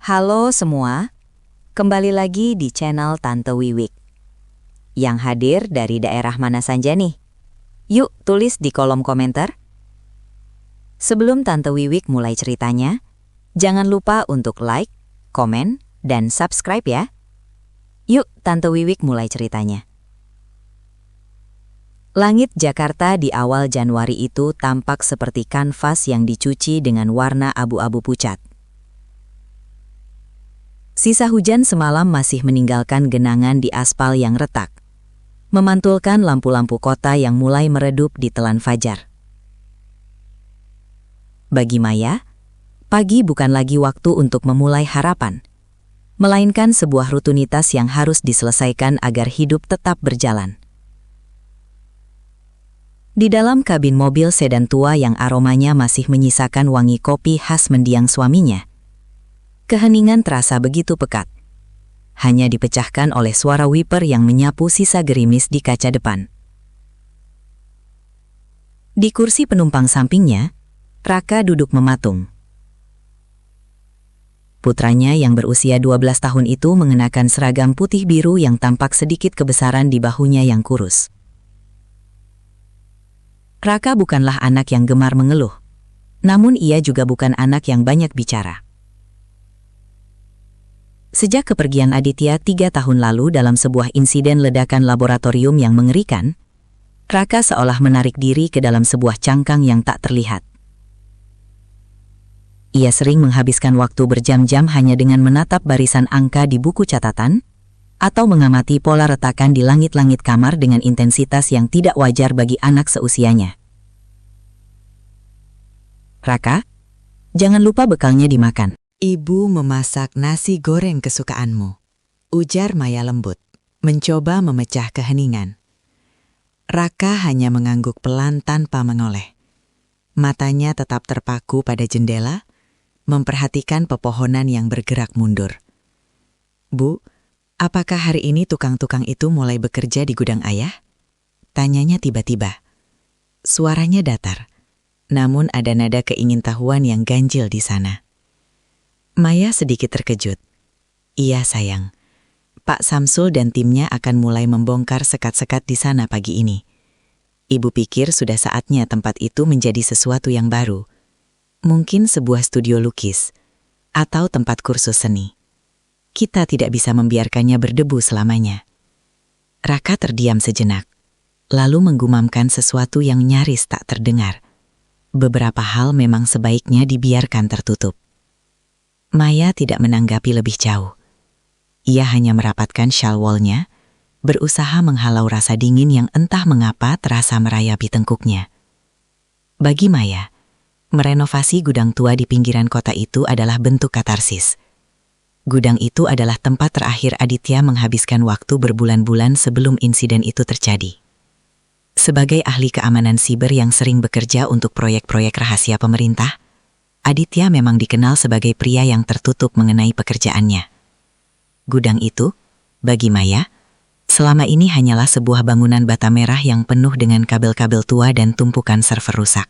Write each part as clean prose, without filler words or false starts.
Halo semua, kembali lagi di channel Tante Wiwik. Yang hadir dari daerah mana saja nih? Yuk tulis di kolom komentar. Sebelum Tante Wiwik mulai ceritanya, jangan lupa untuk like, komen, dan subscribe ya. Yuk Tante Wiwik mulai ceritanya. Langit Jakarta di awal Januari itu tampak seperti kanvas yang dicuci dengan warna abu-abu pucat. Sisa hujan semalam masih meninggalkan genangan di aspal yang retak, memantulkan lampu-lampu kota yang mulai meredup di telan fajar. Bagi Maya, pagi bukan lagi waktu untuk memulai harapan, melainkan sebuah rutinitas yang harus diselesaikan agar hidup tetap berjalan. Di dalam kabin mobil sedan tua yang aromanya masih menyisakan wangi kopi khas mendiang suaminya, keheningan terasa begitu pekat. Hanya dipecahkan oleh suara wiper yang menyapu sisa gerimis di kaca depan. Di kursi penumpang sampingnya, Raka duduk mematung. Putranya yang berusia 12 tahun itu mengenakan seragam putih biru yang tampak sedikit kebesaran di bahunya yang kurus. Raka bukanlah anak yang gemar mengeluh, namun ia juga bukan anak yang banyak bicara. Sejak kepergian Aditya 3 tahun lalu dalam sebuah insiden ledakan laboratorium yang mengerikan, Raka seolah menarik diri ke dalam sebuah cangkang yang tak terlihat. Ia sering menghabiskan waktu berjam-jam hanya dengan menatap barisan angka di buku catatan, atau mengamati pola retakan di langit-langit kamar dengan intensitas yang tidak wajar bagi anak seusianya. Raka, jangan lupa bekalnya dimakan. Ibu memasak nasi goreng kesukaanmu, ujar Maya lembut, mencoba memecah keheningan. Raka hanya mengangguk pelan tanpa menoleh. Matanya tetap terpaku pada jendela, memperhatikan pepohonan yang bergerak mundur. Bu, apakah hari ini tukang-tukang itu mulai bekerja di gudang ayah? Tanyanya tiba-tiba. Suaranya datar, namun ada nada keingintahuan yang ganjil di sana. Maya sedikit terkejut. Iya sayang, Pak Samsul dan timnya akan mulai membongkar sekat-sekat di sana pagi ini. Ibu pikir sudah saatnya tempat itu menjadi sesuatu yang baru. Mungkin sebuah studio lukis, atau tempat kursus seni. Kita tidak bisa membiarkannya berdebu selamanya. Raka terdiam sejenak, lalu menggumamkan sesuatu yang nyaris tak terdengar. Beberapa hal memang sebaiknya dibiarkan tertutup. Maya tidak menanggapi lebih jauh. Ia hanya merapatkan shawl-wallnya, berusaha menghalau rasa dingin yang entah mengapa terasa merayapi tengkuknya. Bagi Maya, merenovasi gudang tua di pinggiran kota itu adalah bentuk katarsis. Gudang itu adalah tempat terakhir Aditya menghabiskan waktu berbulan-bulan sebelum insiden itu terjadi. Sebagai ahli keamanan siber yang sering bekerja untuk proyek-proyek rahasia pemerintah, Aditya memang dikenal sebagai pria yang tertutup mengenai pekerjaannya. Gudang itu, bagi Maya, selama ini hanyalah sebuah bangunan bata merah yang penuh dengan kabel-kabel tua dan tumpukan server rusak.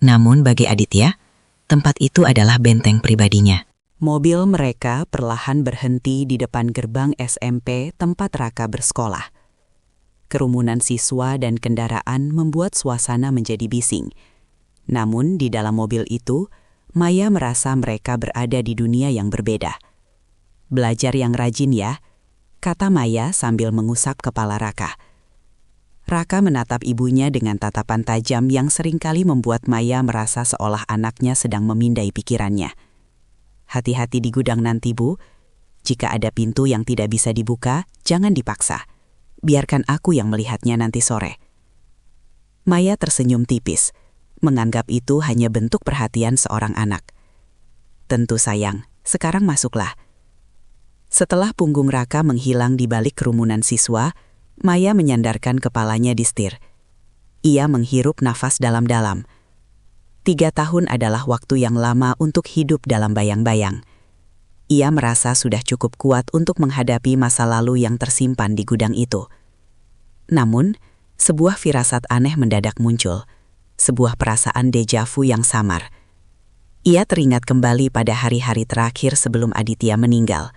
Namun bagi Aditya, tempat itu adalah benteng pribadinya. Mobil mereka perlahan berhenti di depan gerbang SMP tempat Raka bersekolah. Kerumunan siswa dan kendaraan membuat suasana menjadi bising. Namun di dalam mobil itu, Maya merasa mereka berada di dunia yang berbeda. Belajar yang rajin ya, kata Maya sambil mengusap kepala Raka. Raka menatap ibunya dengan tatapan tajam yang seringkali membuat Maya merasa seolah anaknya sedang memindai pikirannya. Hati-hati di gudang nanti, Bu. Jika ada pintu yang tidak bisa dibuka, jangan dipaksa. Biarkan aku yang melihatnya nanti sore. Maya tersenyum tipis, menganggap itu hanya bentuk perhatian seorang anak. Tentu sayang, sekarang masuklah. Setelah punggung Raka menghilang di balik kerumunan siswa, Maya menyandarkan kepalanya di setir. Ia menghirup nafas dalam-dalam. 3 tahun adalah waktu yang lama untuk hidup dalam bayang-bayang. Ia merasa sudah cukup kuat untuk menghadapi masa lalu yang tersimpan di gudang itu. Namun, sebuah firasat aneh mendadak muncul. Sebuah perasaan deja vu yang samar. Ia teringat kembali pada hari-hari terakhir sebelum Aditya meninggal.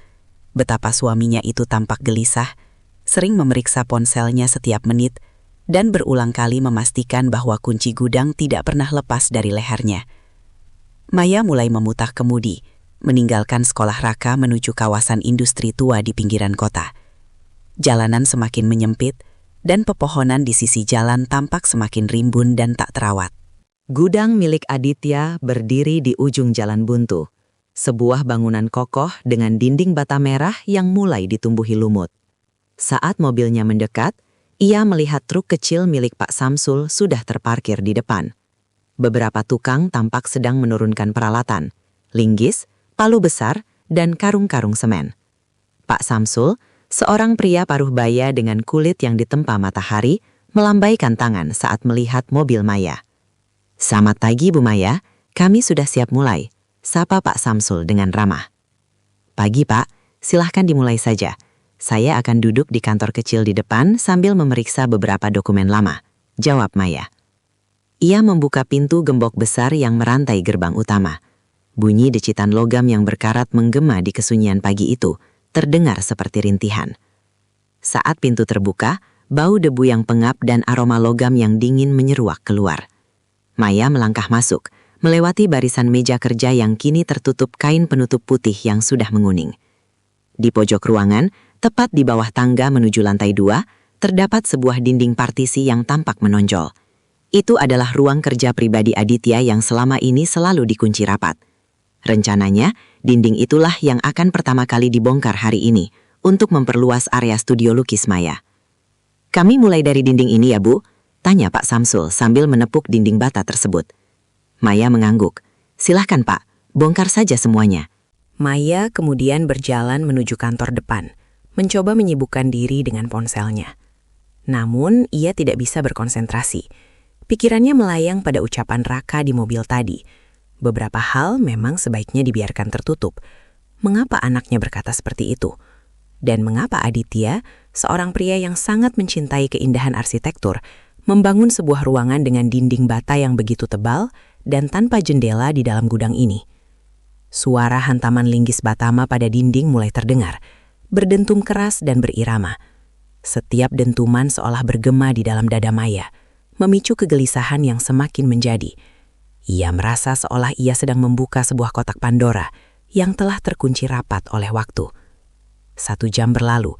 Betapa suaminya itu tampak gelisah, sering memeriksa ponselnya setiap menit, dan berulang kali memastikan bahwa kunci gudang tidak pernah lepas dari lehernya. Maya mulai memutar kemudi, meninggalkan sekolah Raka menuju kawasan industri tua di pinggiran kota. Jalanan semakin menyempit, dan pepohonan di sisi jalan tampak semakin rimbun dan tak terawat. Gudang milik Aditya berdiri di ujung jalan buntu. Sebuah bangunan kokoh dengan dinding bata merah yang mulai ditumbuhi lumut. Saat mobilnya mendekat, ia melihat truk kecil milik Pak Samsul sudah terparkir di depan. Beberapa tukang tampak sedang menurunkan peralatan, linggis, palu besar, dan karung-karung semen. Pak Samsul, seorang pria paruh baya dengan kulit yang ditempa matahari, melambaikan tangan saat melihat mobil Maya. "Selamat pagi Bu Maya, kami sudah siap mulai," sapa Pak Samsul dengan ramah. "Pagi Pak, silahkan dimulai saja. Saya akan duduk di kantor kecil di depan sambil memeriksa beberapa dokumen lama," jawab Maya. Ia membuka pintu gembok besar yang merantai gerbang utama. Bunyi decitan logam yang berkarat menggema di kesunyian pagi itu, terdengar seperti rintihan. Saat pintu terbuka, bau debu yang pengap dan aroma logam yang dingin menyeruak keluar. Maya melangkah masuk, melewati barisan meja kerja yang kini tertutup kain penutup putih yang sudah menguning. Di pojok ruangan, tepat di bawah tangga menuju lantai 2, terdapat sebuah dinding partisi yang tampak menonjol. Itu adalah ruang kerja pribadi Aditya yang selama ini selalu dikunci rapat. Rencananya, dinding itulah yang akan pertama kali dibongkar hari ini untuk memperluas area studio lukis Maya. "Kami mulai dari dinding ini ya Bu?" tanya Pak Samsul sambil menepuk dinding bata tersebut. Maya mengangguk. "Silahkan Pak, bongkar saja semuanya." Maya kemudian berjalan menuju kantor depan, mencoba menyibukkan diri dengan ponselnya. Namun, ia tidak bisa berkonsentrasi. Pikirannya melayang pada ucapan Raka di mobil tadi. Beberapa hal memang sebaiknya dibiarkan tertutup. Mengapa anaknya berkata seperti itu? Dan mengapa Aditya, seorang pria yang sangat mencintai keindahan arsitektur, membangun sebuah ruangan dengan dinding bata yang begitu tebal dan tanpa jendela di dalam gudang ini? Suara hantaman linggis batama pada dinding mulai terdengar, berdentum keras dan berirama. Setiap dentuman seolah bergema di dalam dada Maya, memicu kegelisahan yang semakin menjadi. Ia merasa seolah ia sedang membuka sebuah kotak Pandora yang telah terkunci rapat oleh waktu. 1 jam berlalu,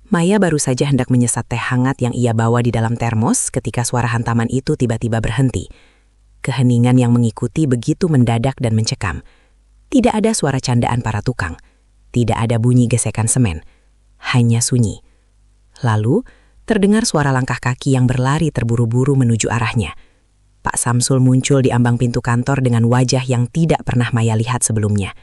Maya baru saja hendak menyesat teh hangat yang ia bawa di dalam termos ketika suara hantaman itu tiba-tiba berhenti. Keheningan yang mengikuti begitu mendadak dan mencekam. Tidak ada suara candaan para tukang. Tidak ada bunyi gesekan semen. Hanya sunyi. Lalu, terdengar suara langkah kaki yang berlari terburu-buru menuju arahnya. Pak Samsul muncul di ambang pintu kantor dengan wajah yang tidak pernah Maya lihat sebelumnya.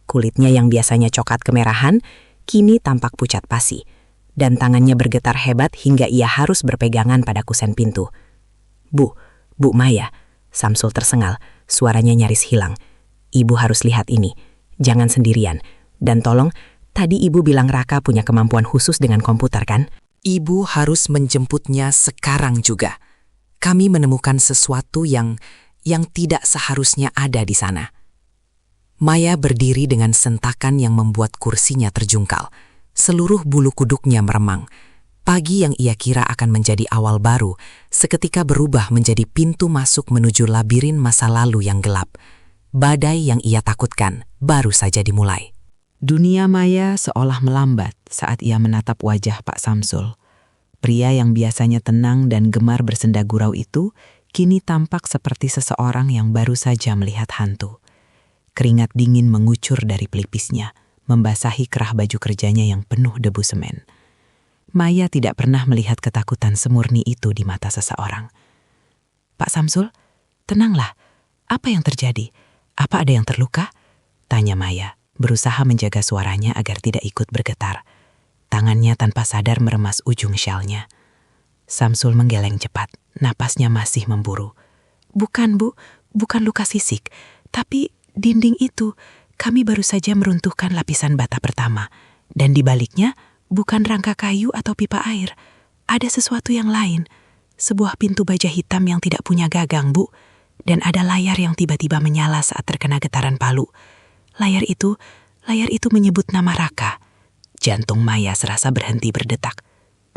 Kulitnya yang biasanya coklat kemerahan, kini tampak pucat pasi. Dan tangannya bergetar hebat hingga ia harus berpegangan pada kusen pintu. Bu Maya," Samsul tersengal, suaranya nyaris hilang. "Ibu harus lihat ini, jangan sendirian. Dan tolong, tadi Ibu bilang Raka punya kemampuan khusus dengan komputer kan?" "Ibu harus menjemputnya sekarang juga. Kami menemukan sesuatu yang tidak seharusnya ada di sana." Maya berdiri dengan sentakan yang membuat kursinya terjungkal. Seluruh bulu kuduknya meremang. Pagi yang ia kira akan menjadi awal baru, seketika berubah menjadi pintu masuk menuju labirin masa lalu yang gelap. Badai yang ia takutkan baru saja dimulai. Dunia Maya seolah melambat saat ia menatap wajah Pak Samsul. Pria yang biasanya tenang dan gemar bersenda gurau itu kini tampak seperti seseorang yang baru saja melihat hantu. Keringat dingin mengucur dari pelipisnya, membasahi kerah baju kerjanya yang penuh debu semen. Maya tidak pernah melihat ketakutan semurni itu di mata seseorang. "Pak Samsul, tenanglah. Apa yang terjadi? Apa ada yang terluka?" tanya Maya, berusaha menjaga suaranya agar tidak ikut bergetar. Tangannya tanpa sadar meremas ujung syalnya. Samsul menggeleng cepat, napasnya masih memburu. "Bukan, Bu, bukan luka fisik, tapi dinding itu, kami baru saja meruntuhkan lapisan bata pertama, dan di baliknya bukan rangka kayu atau pipa air. Ada sesuatu yang lain, sebuah pintu baja hitam yang tidak punya gagang, Bu. dan ada layar yang tiba-tiba menyala saat terkena getaran palu. Layar itu menyebut nama Raka. Jantung Maya serasa berhenti berdetak.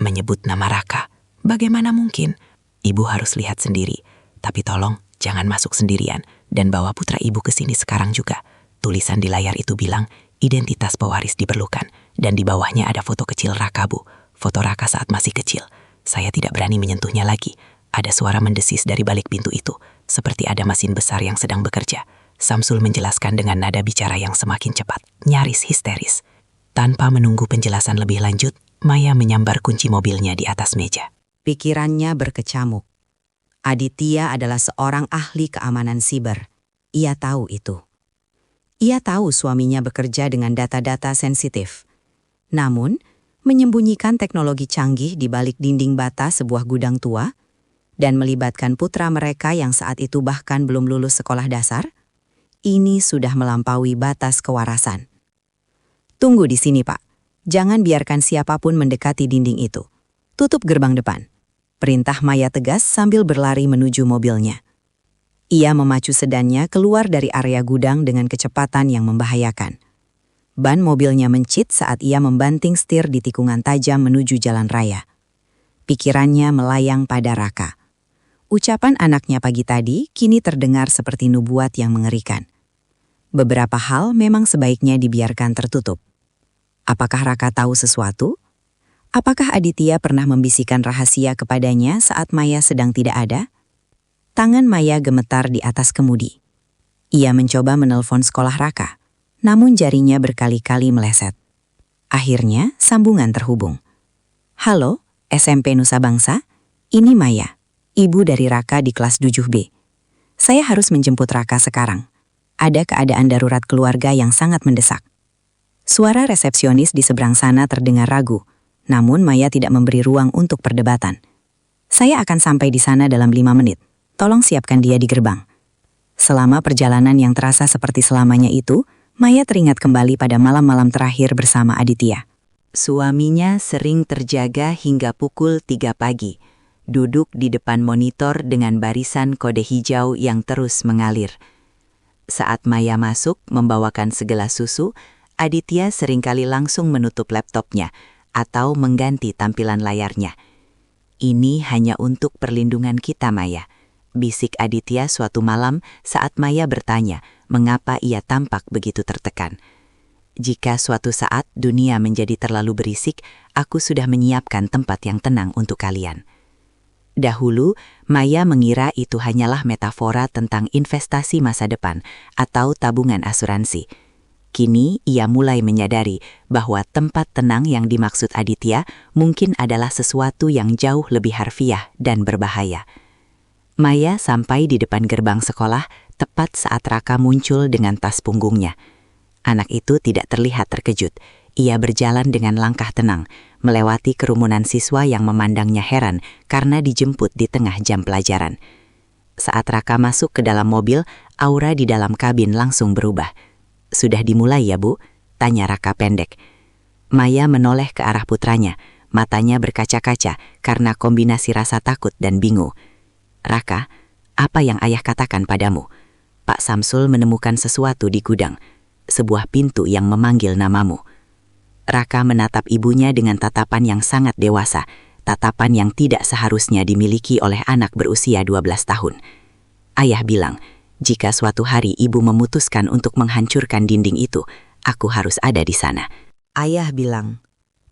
Menyebut nama Raka. Bagaimana mungkin? Ibu harus lihat sendiri. Tapi tolong, jangan masuk sendirian dan bawa putra ibu ke sini sekarang juga. Tulisan di layar itu bilang, identitas pewaris diperlukan. Dan di bawahnya ada foto kecil Raka, Bu. Foto Raka saat masih kecil. Saya tidak berani menyentuhnya lagi. Ada suara mendesis dari balik pintu itu, seperti ada mesin besar yang sedang bekerja. Samsul menjelaskan dengan nada bicara yang semakin cepat, nyaris histeris. Tanpa menunggu penjelasan lebih lanjut, Maya menyambar kunci mobilnya di atas meja. Pikirannya berkecamuk. Aditya adalah seorang ahli keamanan siber. Ia tahu itu. Ia tahu suaminya bekerja dengan data-data sensitif. Namun, menyembunyikan teknologi canggih di balik dinding bata sebuah gudang tua dan melibatkan putra mereka yang saat itu bahkan belum lulus sekolah dasar, ini sudah melampaui batas kewarasan. Tunggu di sini, Pak. Jangan biarkan siapapun mendekati dinding itu. Tutup gerbang depan. Perintah Maya tegas sambil berlari menuju mobilnya. Ia memacu sedannya keluar dari area gudang dengan kecepatan yang membahayakan. Ban mobilnya mencit saat ia membanting setir di tikungan tajam menuju jalan raya. Pikirannya melayang pada Raka. Ucapan anaknya pagi tadi kini terdengar seperti nubuat yang mengerikan. Beberapa hal memang sebaiknya dibiarkan tertutup. Apakah Raka tahu sesuatu? Apakah Aditya pernah membisikkan rahasia kepadanya saat Maya sedang tidak ada? Tangan Maya gemetar di atas kemudi. Ia mencoba menelpon sekolah Raka, namun jarinya berkali-kali meleset. Akhirnya, sambungan terhubung. Halo, SMP Nusa Bangsa, ini Maya, ibu dari Raka di kelas 7B. Saya harus menjemput Raka sekarang. Ada keadaan darurat keluarga yang sangat mendesak. Suara resepsionis di seberang sana terdengar ragu, namun Maya tidak memberi ruang untuk perdebatan. Saya akan sampai di sana dalam 5 menit. Tolong siapkan dia di gerbang. Selama perjalanan yang terasa seperti selamanya itu, Maya teringat kembali pada malam-malam terakhir bersama Aditya. Suaminya sering terjaga hingga pukul 3 pagi, duduk di depan monitor dengan barisan kode hijau yang terus mengalir. Saat Maya masuk membawakan segelas susu, Aditya seringkali langsung menutup laptopnya atau mengganti tampilan layarnya. Ini hanya untuk perlindungan kita, Maya, bisik Aditya suatu malam saat Maya bertanya mengapa ia tampak begitu tertekan. Jika suatu saat dunia menjadi terlalu berisik, aku sudah menyiapkan tempat yang tenang untuk kalian. Dahulu, Maya mengira itu hanyalah metafora tentang investasi masa depan atau tabungan asuransi. Kini, ia mulai menyadari bahwa tempat tenang yang dimaksud Aditya mungkin adalah sesuatu yang jauh lebih harfiah dan berbahaya. Maya sampai di depan gerbang sekolah tepat saat Raka muncul dengan tas punggungnya. Anak itu tidak terlihat terkejut. Ia berjalan dengan langkah tenang, melewati kerumunan siswa yang memandangnya heran karena dijemput di tengah jam pelajaran. Saat Raka masuk ke dalam mobil, aura di dalam kabin langsung berubah. "Sudah dimulai ya, Bu?" tanya Raka pendek. Maya menoleh ke arah putranya, matanya berkaca-kaca karena kombinasi rasa takut dan bingung. "Raka, apa yang ayah katakan padamu? Pak Samsul menemukan sesuatu di gudang, sebuah pintu yang memanggil namamu." Raka menatap ibunya dengan tatapan yang sangat dewasa, tatapan yang tidak seharusnya dimiliki oleh anak berusia 12 tahun. "Ayah bilang, jika suatu hari ibu memutuskan untuk menghancurkan dinding itu, aku harus ada di sana." "Ayah bilang,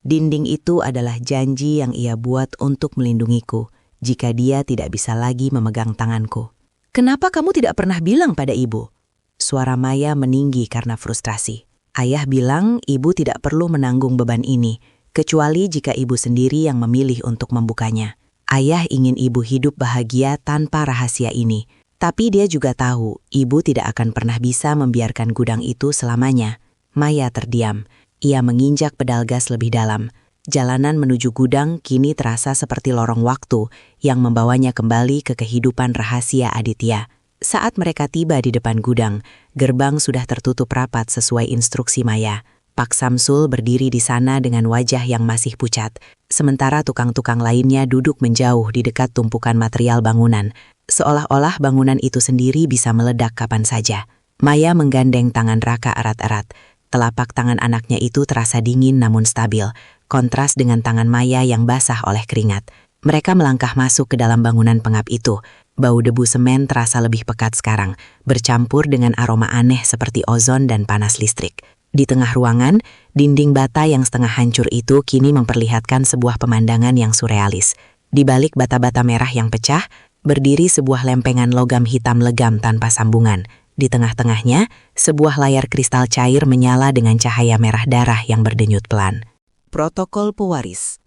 dinding itu adalah janji yang ia buat untuk melindungiku jika dia tidak bisa lagi memegang tanganku." "Kenapa kamu tidak pernah bilang pada ibu?" Suara Maya meninggi karena frustrasi. "Ayah bilang ibu tidak perlu menanggung beban ini, kecuali jika ibu sendiri yang memilih untuk membukanya. Ayah ingin ibu hidup bahagia tanpa rahasia ini, tapi dia juga tahu ibu tidak akan pernah bisa membiarkan gudang itu selamanya." Maya terdiam. Ia menginjak pedal gas lebih dalam. Jalanan menuju gudang kini terasa seperti lorong waktu yang membawanya kembali ke kehidupan rahasia Aditya. Saat mereka tiba di depan gudang, gerbang sudah tertutup rapat sesuai instruksi Maya. Pak Samsul berdiri di sana dengan wajah yang masih pucat, sementara tukang-tukang lainnya duduk menjauh di dekat tumpukan material bangunan. Seolah-olah bangunan itu sendiri bisa meledak kapan saja. Maya menggandeng tangan Raka erat-erat. Telapak tangan anaknya itu terasa dingin namun stabil, kontras dengan tangan Maya yang basah oleh keringat. Mereka melangkah masuk ke dalam bangunan pengap itu. Bau debu semen terasa lebih pekat sekarang, bercampur dengan aroma aneh seperti ozon dan panas listrik. Di tengah ruangan, dinding bata yang setengah hancur itu kini memperlihatkan sebuah pemandangan yang surrealis. Di balik bata-bata merah yang pecah, berdiri sebuah lempengan logam hitam legam tanpa sambungan. Di tengah-tengahnya, sebuah layar kristal cair menyala dengan cahaya merah darah yang berdenyut pelan. Protokol pewaris.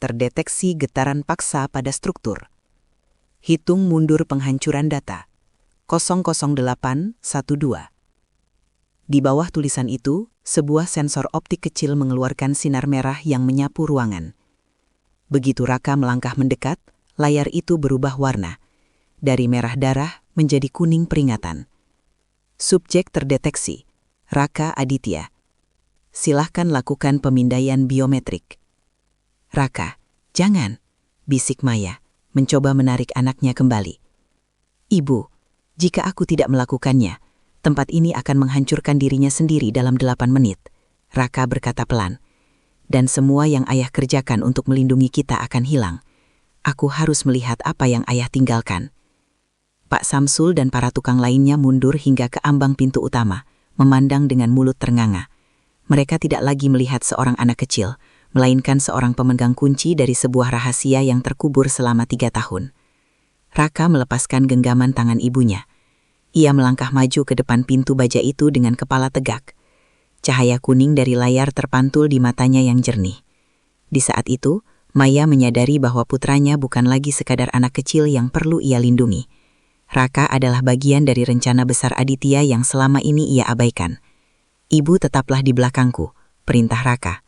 Terdeteksi getaran paksa pada struktur. Hitung mundur penghancuran data. 00812. Di bawah tulisan itu, sebuah sensor optik kecil mengeluarkan sinar merah yang menyapu ruangan. Begitu Raka melangkah mendekat, layar itu berubah warna. Dari merah darah menjadi kuning peringatan. Subjek terdeteksi, Raka Aditya. Silahkan lakukan pemindaian biometrik. Raka, jangan, bisik Maya, mencoba menarik anaknya kembali. Ibu, jika aku tidak melakukannya, tempat ini akan menghancurkan dirinya sendiri dalam 8 menit. Raka berkata pelan. Dan semua yang ayah kerjakan untuk melindungi kita akan hilang. Aku harus melihat apa yang ayah tinggalkan. Pak Samsul dan para tukang lainnya mundur hingga ke ambang pintu utama, memandang dengan mulut ternganga. Mereka tidak lagi melihat seorang anak kecil, melainkan seorang pemegang kunci dari sebuah rahasia yang terkubur selama 3 tahun. Raka melepaskan genggaman tangan ibunya. Ia melangkah maju ke depan pintu baja itu dengan kepala tegak. Cahaya kuning dari layar terpantul di matanya yang jernih. Di saat itu, Maya menyadari bahwa putranya bukan lagi sekadar anak kecil yang perlu ia lindungi. Raka adalah bagian dari rencana besar Aditya yang selama ini ia abaikan. Ibu tetaplah di belakangku, perintah Raka.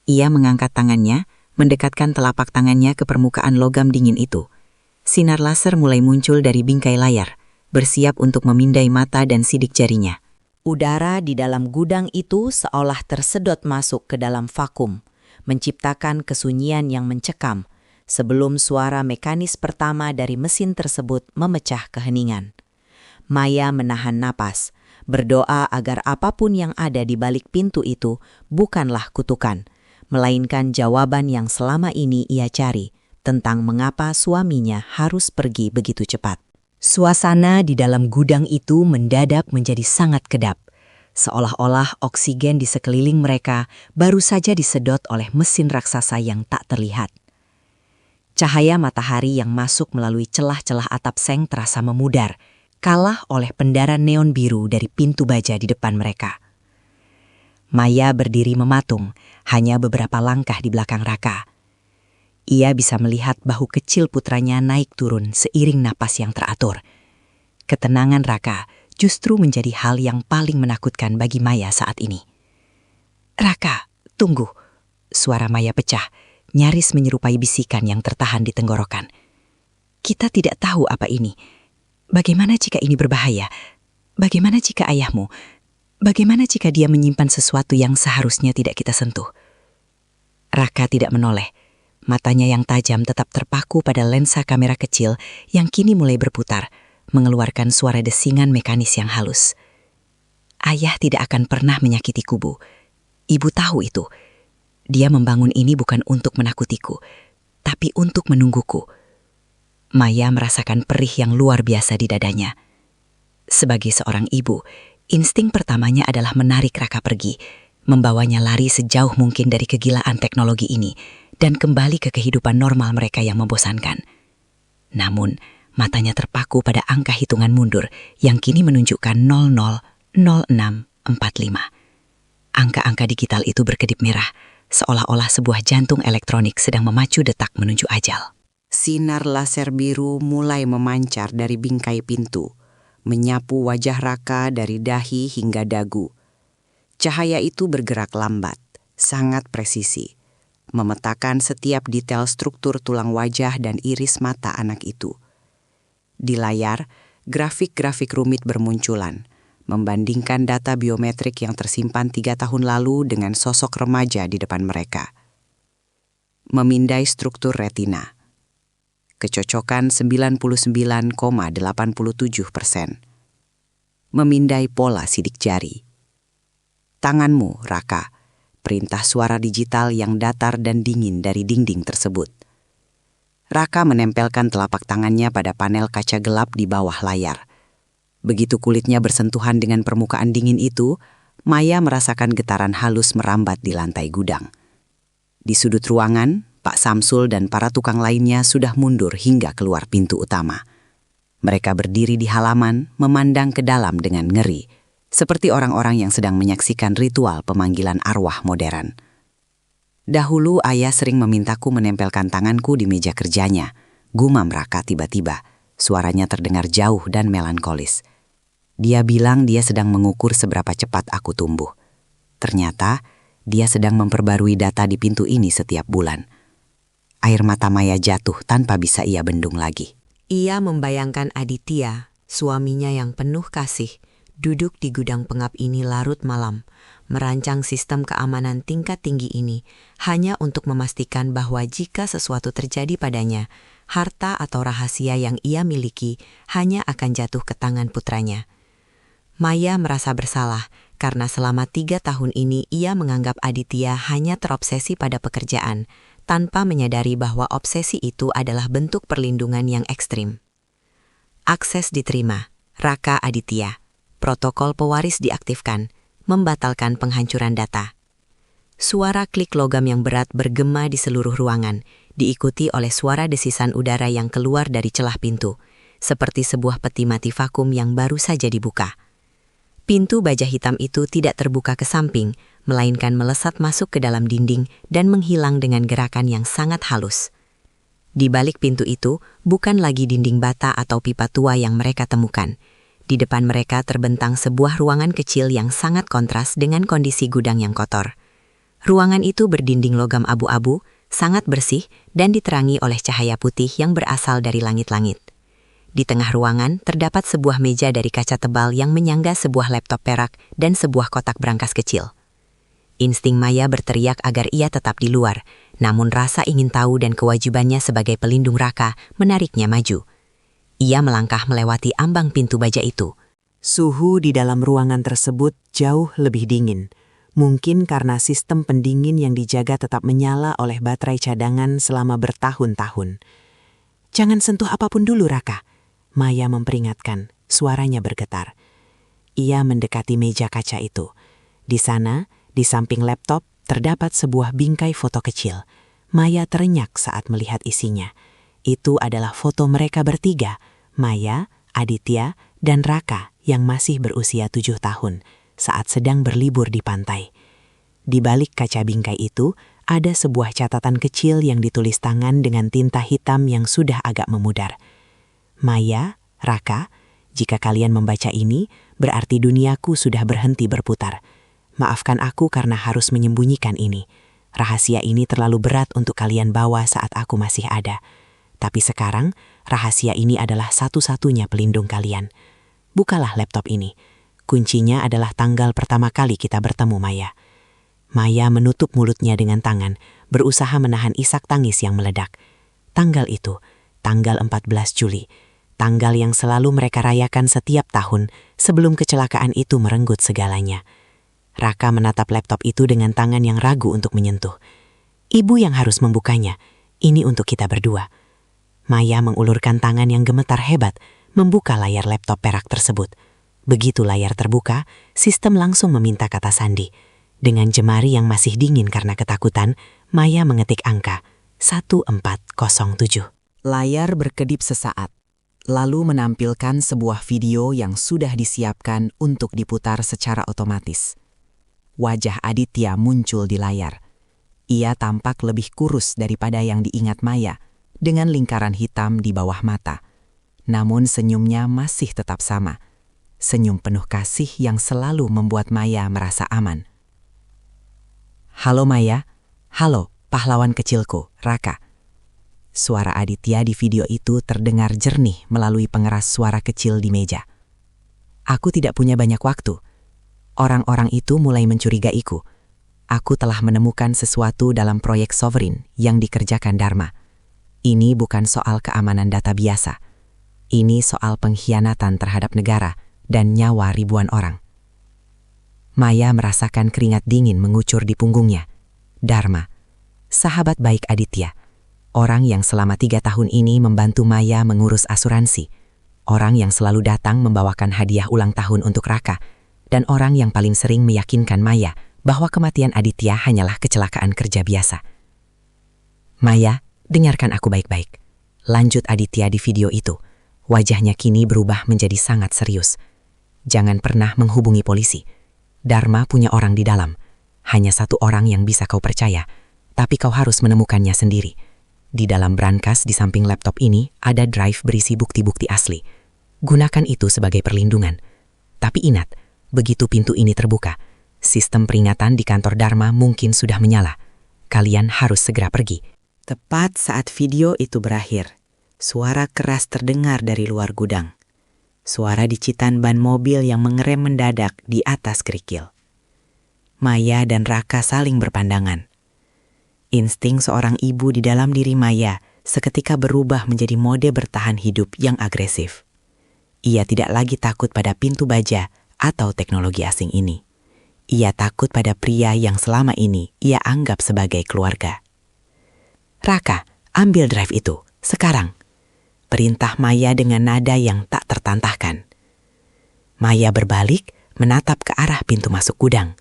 Ia mengangkat tangannya, mendekatkan telapak tangannya ke permukaan logam dingin itu. Sinar laser mulai muncul dari bingkai layar, bersiap untuk memindai mata dan sidik jarinya. Udara di dalam gudang itu seolah tersedot masuk ke dalam vakum, menciptakan kesunyian yang mencekam, sebelum suara mekanis pertama dari mesin tersebut memecah keheningan. Maya menahan napas, berdoa agar apapun yang ada di balik pintu itu bukanlah kutukan, melainkan jawaban yang selama ini ia cari tentang mengapa suaminya harus pergi begitu cepat. Suasana di dalam gudang itu mendadak menjadi sangat kedap, seolah-olah oksigen di sekeliling mereka baru saja disedot oleh mesin raksasa yang tak terlihat. Cahaya matahari yang masuk melalui celah-celah atap seng terasa memudar, kalah oleh pendaran neon biru dari pintu baja di depan mereka. Maya berdiri mematung, hanya beberapa langkah di belakang Raka. Ia bisa melihat bahu kecil putranya naik turun seiring napas yang teratur. Ketenangan Raka justru menjadi hal yang paling menakutkan bagi Maya saat ini. "Raka, tunggu." Suara Maya pecah, nyaris menyerupai bisikan yang tertahan di tenggorokan. "Kita tidak tahu apa ini. Bagaimana jika ini berbahaya? Bagaimana jika ayahmu? Bagaimana jika dia menyimpan sesuatu yang seharusnya tidak kita sentuh?" Raka tidak menoleh. Matanya yang tajam tetap terpaku pada lensa kamera kecil yang kini mulai berputar, mengeluarkan suara desingan mekanis yang halus. Ayah tidak akan pernah menyakiti Kubu. Ibu tahu itu. Dia membangun ini bukan untuk menakutiku, tapi untuk menungguku. Maya merasakan perih yang luar biasa di dadanya. Sebagai seorang ibu, insting pertamanya adalah menarik Raka pergi, membawanya lari sejauh mungkin dari kegilaan teknologi ini, dan kembali ke kehidupan normal mereka yang membosankan. Namun, matanya terpaku pada angka hitungan mundur yang kini menunjukkan 000645. Angka-angka digital itu berkedip merah, seolah-olah sebuah jantung elektronik sedang memacu detak menuju ajal. Sinar laser biru mulai memancar dari bingkai pintu, menyapu wajah Raka dari dahi hingga dagu. Cahaya itu bergerak lambat, sangat presisi, memetakan setiap detail struktur tulang wajah dan iris mata anak itu. Di layar, grafik-grafik rumit bermunculan, membandingkan data biometrik yang tersimpan 3 tahun lalu dengan sosok remaja di depan mereka. Memindai struktur retina. Kecocokan 99,87%. Memindai pola sidik jari. Tanganmu, Raka. Perintah suara digital yang datar dan dingin dari dinding tersebut. Raka menempelkan telapak tangannya pada panel kaca gelap di bawah layar. Begitu kulitnya bersentuhan dengan permukaan dingin itu, Maya merasakan getaran halus merambat di lantai gudang. Di sudut ruangan, Pak Samsul dan para tukang lainnya sudah mundur hingga keluar pintu utama. Mereka berdiri di halaman, memandang ke dalam dengan ngeri, seperti orang-orang yang sedang menyaksikan ritual pemanggilan arwah modern. Dahulu ayah sering memintaku menempelkan tanganku di meja kerjanya. Gumam Raka tiba-tiba, suaranya terdengar jauh dan melankolis. Dia bilang dia sedang mengukur seberapa cepat aku tumbuh. Ternyata, dia sedang memperbarui data di pintu ini setiap bulan. Air mata Maya jatuh tanpa bisa ia bendung lagi. Ia membayangkan Aditya, suaminya yang penuh kasih, duduk di gudang pengap ini larut malam, merancang sistem keamanan tingkat tinggi ini hanya untuk memastikan bahwa jika sesuatu terjadi padanya, harta atau rahasia yang ia miliki hanya akan jatuh ke tangan putranya. Maya merasa bersalah karena selama 3 tahun ini ia menganggap Aditya hanya terobsesi pada pekerjaan, tanpa menyadari bahwa obsesi itu adalah bentuk perlindungan yang ekstrim. Akses diterima, Raka Aditya. Protokol pewaris diaktifkan, membatalkan penghancuran data. Suara klik logam yang berat bergema di seluruh ruangan, diikuti oleh suara desisan udara yang keluar dari celah pintu, seperti sebuah peti mati vakum yang baru saja dibuka. Pintu baja hitam itu tidak terbuka ke samping, melainkan melesat masuk ke dalam dinding dan menghilang dengan gerakan yang sangat halus. Di balik pintu itu, bukan lagi dinding bata atau pipa tua yang mereka temukan. Di depan mereka terbentang sebuah ruangan kecil yang sangat kontras dengan kondisi gudang yang kotor. Ruangan itu berdinding logam abu-abu, sangat bersih dan diterangi oleh cahaya putih yang berasal dari langit-langit. Di tengah ruangan terdapat sebuah meja dari kaca tebal yang menyangga sebuah laptop perak dan sebuah kotak berangkas kecil. Insting Maya berteriak agar ia tetap di luar, namun rasa ingin tahu dan kewajibannya sebagai pelindung Raka menariknya maju. Ia melangkah melewati ambang pintu baja itu. Suhu di dalam ruangan tersebut jauh lebih dingin. Mungkin karena sistem pendingin yang dijaga tetap menyala oleh baterai cadangan selama bertahun-tahun. "Jangan sentuh apapun dulu, Raka," Maya memperingatkan, suaranya bergetar. Ia mendekati meja kaca itu. Di sana, di samping laptop, terdapat sebuah bingkai foto kecil. Maya terenyak saat melihat isinya. Itu adalah foto mereka bertiga, Maya, Aditya, dan Raka yang masih berusia 7 tahun, saat sedang berlibur di pantai. Di balik kaca bingkai itu, ada sebuah catatan kecil yang ditulis tangan dengan tinta hitam yang sudah agak memudar. "Maya, Raka, jika kalian membaca ini, berarti duniaku sudah berhenti berputar. Maafkan aku karena harus menyembunyikan ini. Rahasia ini terlalu berat untuk kalian bawa saat aku masih ada. Tapi sekarang, rahasia ini adalah satu-satunya pelindung kalian. Bukalah laptop ini. Kuncinya adalah tanggal pertama kali kita bertemu, Maya." Maya menutup mulutnya dengan tangan, berusaha menahan isak tangis yang meledak. Tanggal itu, tanggal 14 Juli. Tanggal yang selalu mereka rayakan setiap tahun sebelum kecelakaan itu merenggut segalanya. Raka menatap laptop itu dengan tangan yang ragu untuk menyentuh. "Ibu yang harus membukanya. Ini untuk kita berdua." Maya mengulurkan tangan yang gemetar hebat, membuka layar laptop perak tersebut. Begitu layar terbuka, sistem langsung meminta kata sandi. Dengan jemari yang masih dingin karena ketakutan, Maya mengetik angka 1407. Layar berkedip sesaat, lalu menampilkan sebuah video yang sudah disiapkan untuk diputar secara otomatis. Wajah Aditya muncul di layar. Ia tampak lebih kurus daripada yang diingat Maya, dengan lingkaran hitam di bawah mata. Namun senyumnya masih tetap sama. Senyum penuh kasih yang selalu membuat Maya merasa aman. "Halo Maya, halo pahlawan kecilku, Raka." Suara Aditya di video itu terdengar jernih melalui pengeras suara kecil di meja. "Aku tidak punya banyak waktu. Orang-orang itu mulai mencurigaiku. Aku telah menemukan sesuatu dalam proyek Sovereign yang dikerjakan Dharma. Ini bukan soal keamanan data biasa. Ini soal pengkhianatan terhadap negara dan nyawa ribuan orang. Maya merasakan keringat dingin mengucur di punggungnya. Dharma, sahabat baik Aditya, orang yang selama 3 tahun ini membantu Maya mengurus asuransi, orang yang selalu datang membawakan hadiah ulang tahun untuk Raka, dan orang yang paling sering meyakinkan Maya bahwa kematian Aditya hanyalah kecelakaan kerja biasa. Maya, dengarkan aku baik-baik. Lanjut Aditya di video itu. Wajahnya kini berubah menjadi sangat serius. Jangan pernah menghubungi polisi. Dharma punya orang di dalam. Hanya satu orang yang bisa kau percaya, tapi kau harus menemukannya sendiri. Di dalam brankas di samping laptop ini ada drive berisi bukti-bukti asli. Gunakan itu sebagai perlindungan. Tapi ingat, begitu pintu ini terbuka, sistem peringatan di kantor Dharma mungkin sudah menyala. Kalian harus segera pergi. Tepat saat video itu berakhir, suara keras terdengar dari luar gudang. Suara dicitan ban mobil yang mengerem mendadak di atas kerikil. Maya dan Raka saling berpandangan. Insting seorang ibu di dalam diri Maya seketika berubah menjadi mode bertahan hidup yang agresif. Ia tidak lagi takut pada pintu baja atau teknologi asing ini. Ia takut pada pria yang selama ini ia anggap sebagai keluarga. Raka, ambil drive itu, sekarang. Perintah Maya dengan nada yang tak tertantahkan. Maya berbalik, menatap ke arah pintu masuk gudang.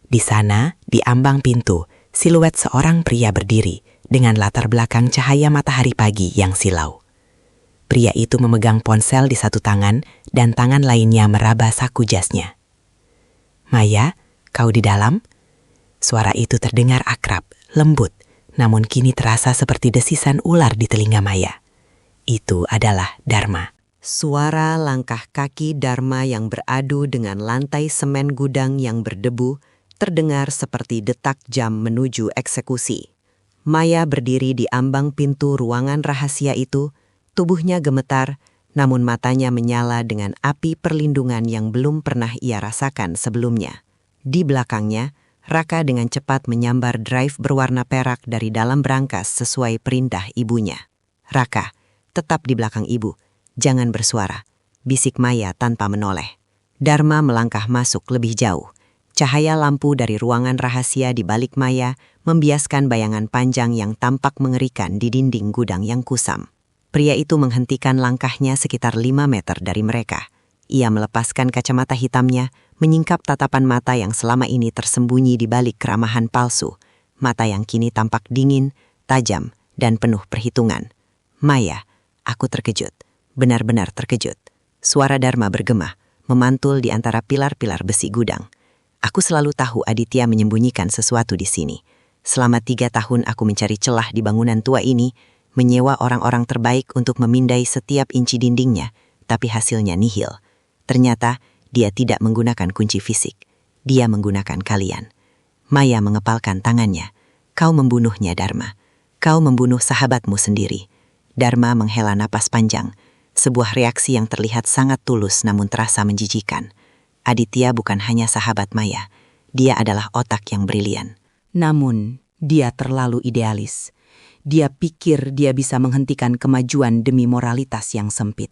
Di sana, di ambang pintu, siluet seorang pria berdiri dengan latar belakang cahaya matahari pagi yang silau. Pria itu memegang ponsel di satu tangan dan tangan lainnya meraba saku jasnya. Maya, kau di dalam? Suara itu terdengar akrab, lembut, namun kini terasa seperti desisan ular di telinga Maya. Itu adalah Dharma. Suara langkah kaki Dharma yang beradu dengan lantai semen gudang yang berdebu terdengar seperti detak jam menuju eksekusi. Maya berdiri di ambang pintu ruangan rahasia itu, tubuhnya gemetar, namun matanya menyala dengan api perlindungan yang belum pernah ia rasakan sebelumnya. Di belakangnya, Raka dengan cepat menyambar drive berwarna perak dari dalam brankas sesuai perintah ibunya. Raka, tetap di belakang ibu, jangan bersuara, bisik Maya tanpa menoleh. Dharma melangkah masuk lebih jauh. Cahaya lampu dari ruangan rahasia di balik Maya membiaskan bayangan panjang yang tampak mengerikan di dinding gudang yang kusam. Pria itu menghentikan langkahnya sekitar 5 meter dari mereka. Ia melepaskan kacamata hitamnya, menyingkap tatapan mata yang selama ini tersembunyi di balik keramahan palsu. Mata yang kini tampak dingin, tajam, dan penuh perhitungan. Maya, aku terkejut, benar-benar terkejut. Suara Dharma bergema, memantul di antara pilar-pilar besi gudang. Aku selalu tahu Aditya menyembunyikan sesuatu di sini. Selama 3 tahun aku mencari celah di bangunan tua ini, menyewa orang-orang terbaik untuk memindai setiap inci dindingnya, tapi hasilnya nihil. Ternyata dia tidak menggunakan kunci fisik. Dia menggunakan kalian. Maya mengepalkan tangannya. Kau membunuhnya, Dharma. Kau membunuh sahabatmu sendiri. Dharma menghela napas panjang. Sebuah reaksi yang terlihat sangat tulus namun terasa menjijikan. Aditya bukan hanya sahabat Maya. Dia adalah otak yang brilian. Namun, dia terlalu idealis. Dia pikir dia bisa menghentikan kemajuan demi moralitas yang sempit.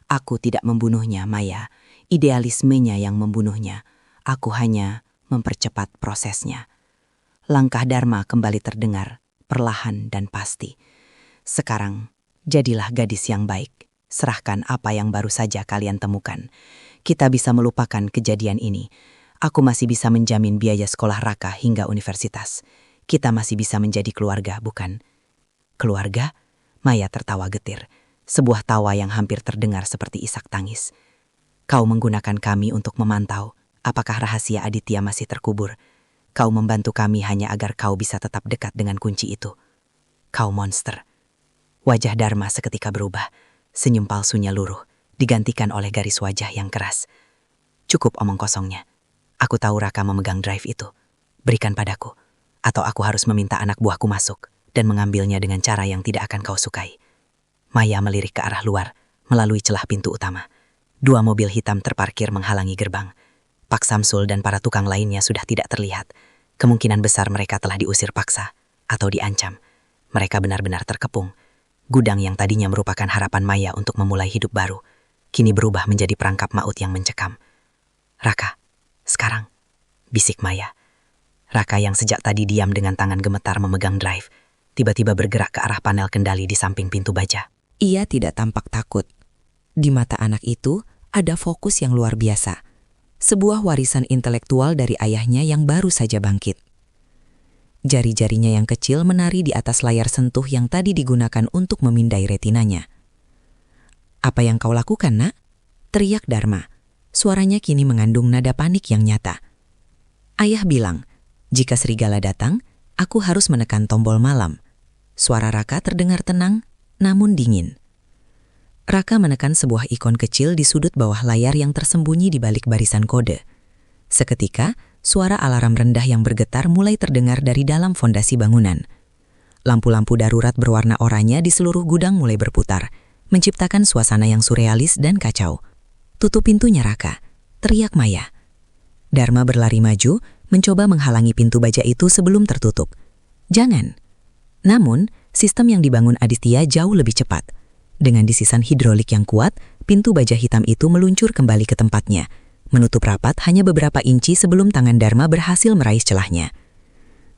Aku tidak membunuhnya, Maya. Idealismenya yang membunuhnya. Aku hanya mempercepat prosesnya. Langkah Dharma kembali terdengar, perlahan dan pasti. Sekarang, jadilah gadis yang baik. Serahkan apa yang baru saja kalian temukan. Kita bisa melupakan kejadian ini. Aku masih bisa menjamin biaya sekolah Raka hingga universitas. Kita masih bisa menjadi keluarga, bukan? Keluarga? Maya tertawa getir. Sebuah tawa yang hampir terdengar seperti isak tangis. Kau menggunakan kami untuk memantau apakah rahasia Aditya masih terkubur. Kau membantu kami hanya agar kau bisa tetap dekat dengan kunci itu. Kau monster. Wajah Dharma seketika berubah. Senyum palsunya luruh, digantikan oleh garis wajah yang keras. Cukup omong kosongnya. Aku tahu Raka memegang drive itu. Berikan padaku. Atau aku harus meminta anak buahku masuk dan mengambilnya dengan cara yang tidak akan kau sukai. Maya melirik ke arah luar, melalui celah pintu utama. 2 mobil hitam terparkir menghalangi gerbang. Pak Samsul dan para tukang lainnya sudah tidak terlihat. Kemungkinan besar mereka telah diusir paksa atau diancam. Mereka benar-benar terkepung. Gudang yang tadinya merupakan harapan Maya untuk memulai hidup baru, kini berubah menjadi perangkap maut yang mencekam. "Raka, sekarang," bisik Maya. Raka yang sejak tadi diam dengan tangan gemetar memegang drive, tiba-tiba bergerak ke arah panel kendali di samping pintu baja. Ia tidak tampak takut. Di mata anak itu ada fokus yang luar biasa. Sebuah warisan intelektual dari ayahnya yang baru saja bangkit. Jari-jarinya yang kecil menari di atas layar sentuh yang tadi digunakan untuk memindai retinanya. "Apa yang kau lakukan, Nak?" teriak Dharma. Suaranya kini mengandung nada panik yang nyata. "Ayah bilang, jika serigala datang, aku harus menekan tombol malam." Suara Raka terdengar tenang, namun dingin. Raka menekan sebuah ikon kecil di sudut bawah layar yang tersembunyi di balik barisan kode. Seketika, suara alarm rendah yang bergetar mulai terdengar dari dalam fondasi bangunan. Lampu-lampu darurat berwarna oranye di seluruh gudang mulai berputar, menciptakan suasana yang surrealis dan kacau. "Tutup pintunya, Raka," teriak Maya. Dharma berlari maju, mencoba menghalangi pintu baja itu sebelum tertutup. "Jangan." Namun, sistem yang dibangun Aditya jauh lebih cepat. Dengan disisan hidrolik yang kuat, pintu baja hitam itu meluncur kembali ke tempatnya, menutup rapat hanya beberapa inci sebelum tangan Dharma berhasil meraih celahnya.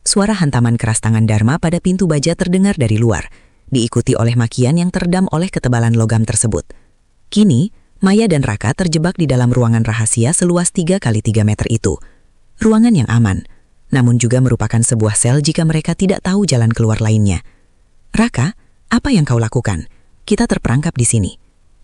Suara hantaman keras tangan Dharma pada pintu baja terdengar dari luar, diikuti oleh makian yang teredam oleh ketebalan logam tersebut. Kini, Maya dan Raka terjebak di dalam ruangan rahasia seluas 3 kali 3 meter itu. Ruangan yang aman, namun juga merupakan sebuah sel jika mereka tidak tahu jalan keluar lainnya. "Raka, apa yang kau lakukan? Kita terperangkap di sini."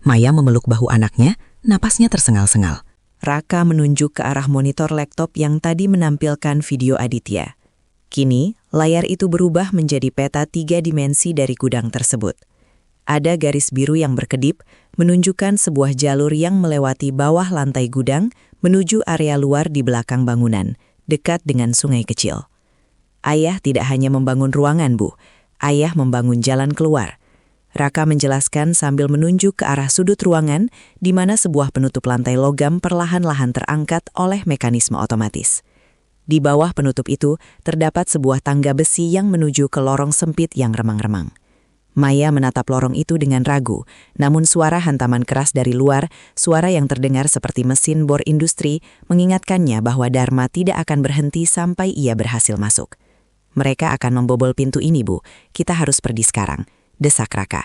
Maya memeluk bahu anaknya, napasnya tersengal-sengal. Raka menunjuk ke arah monitor laptop yang tadi menampilkan video Aditya. Kini, layar itu berubah menjadi peta 3 dimensi dari gudang tersebut. Ada garis biru yang berkedip, menunjukkan sebuah jalur yang melewati bawah lantai gudang menuju area luar di belakang bangunan, dekat dengan sungai kecil. "Ayah tidak hanya membangun ruangan, Bu. Ayah membangun jalan keluar." Raka menjelaskan sambil menunjuk ke arah sudut ruangan di mana sebuah penutup lantai logam perlahan-lahan terangkat oleh mekanisme otomatis. Di bawah penutup itu terdapat sebuah tangga besi yang menuju ke lorong sempit yang remang-remang. Maya menatap lorong itu dengan ragu, namun suara hantaman keras dari luar, suara yang terdengar seperti mesin bor industri, mengingatkannya bahwa Dharma tidak akan berhenti sampai ia berhasil masuk. "Mereka akan membobol pintu ini, Bu. Kita harus pergi sekarang," desak Raka.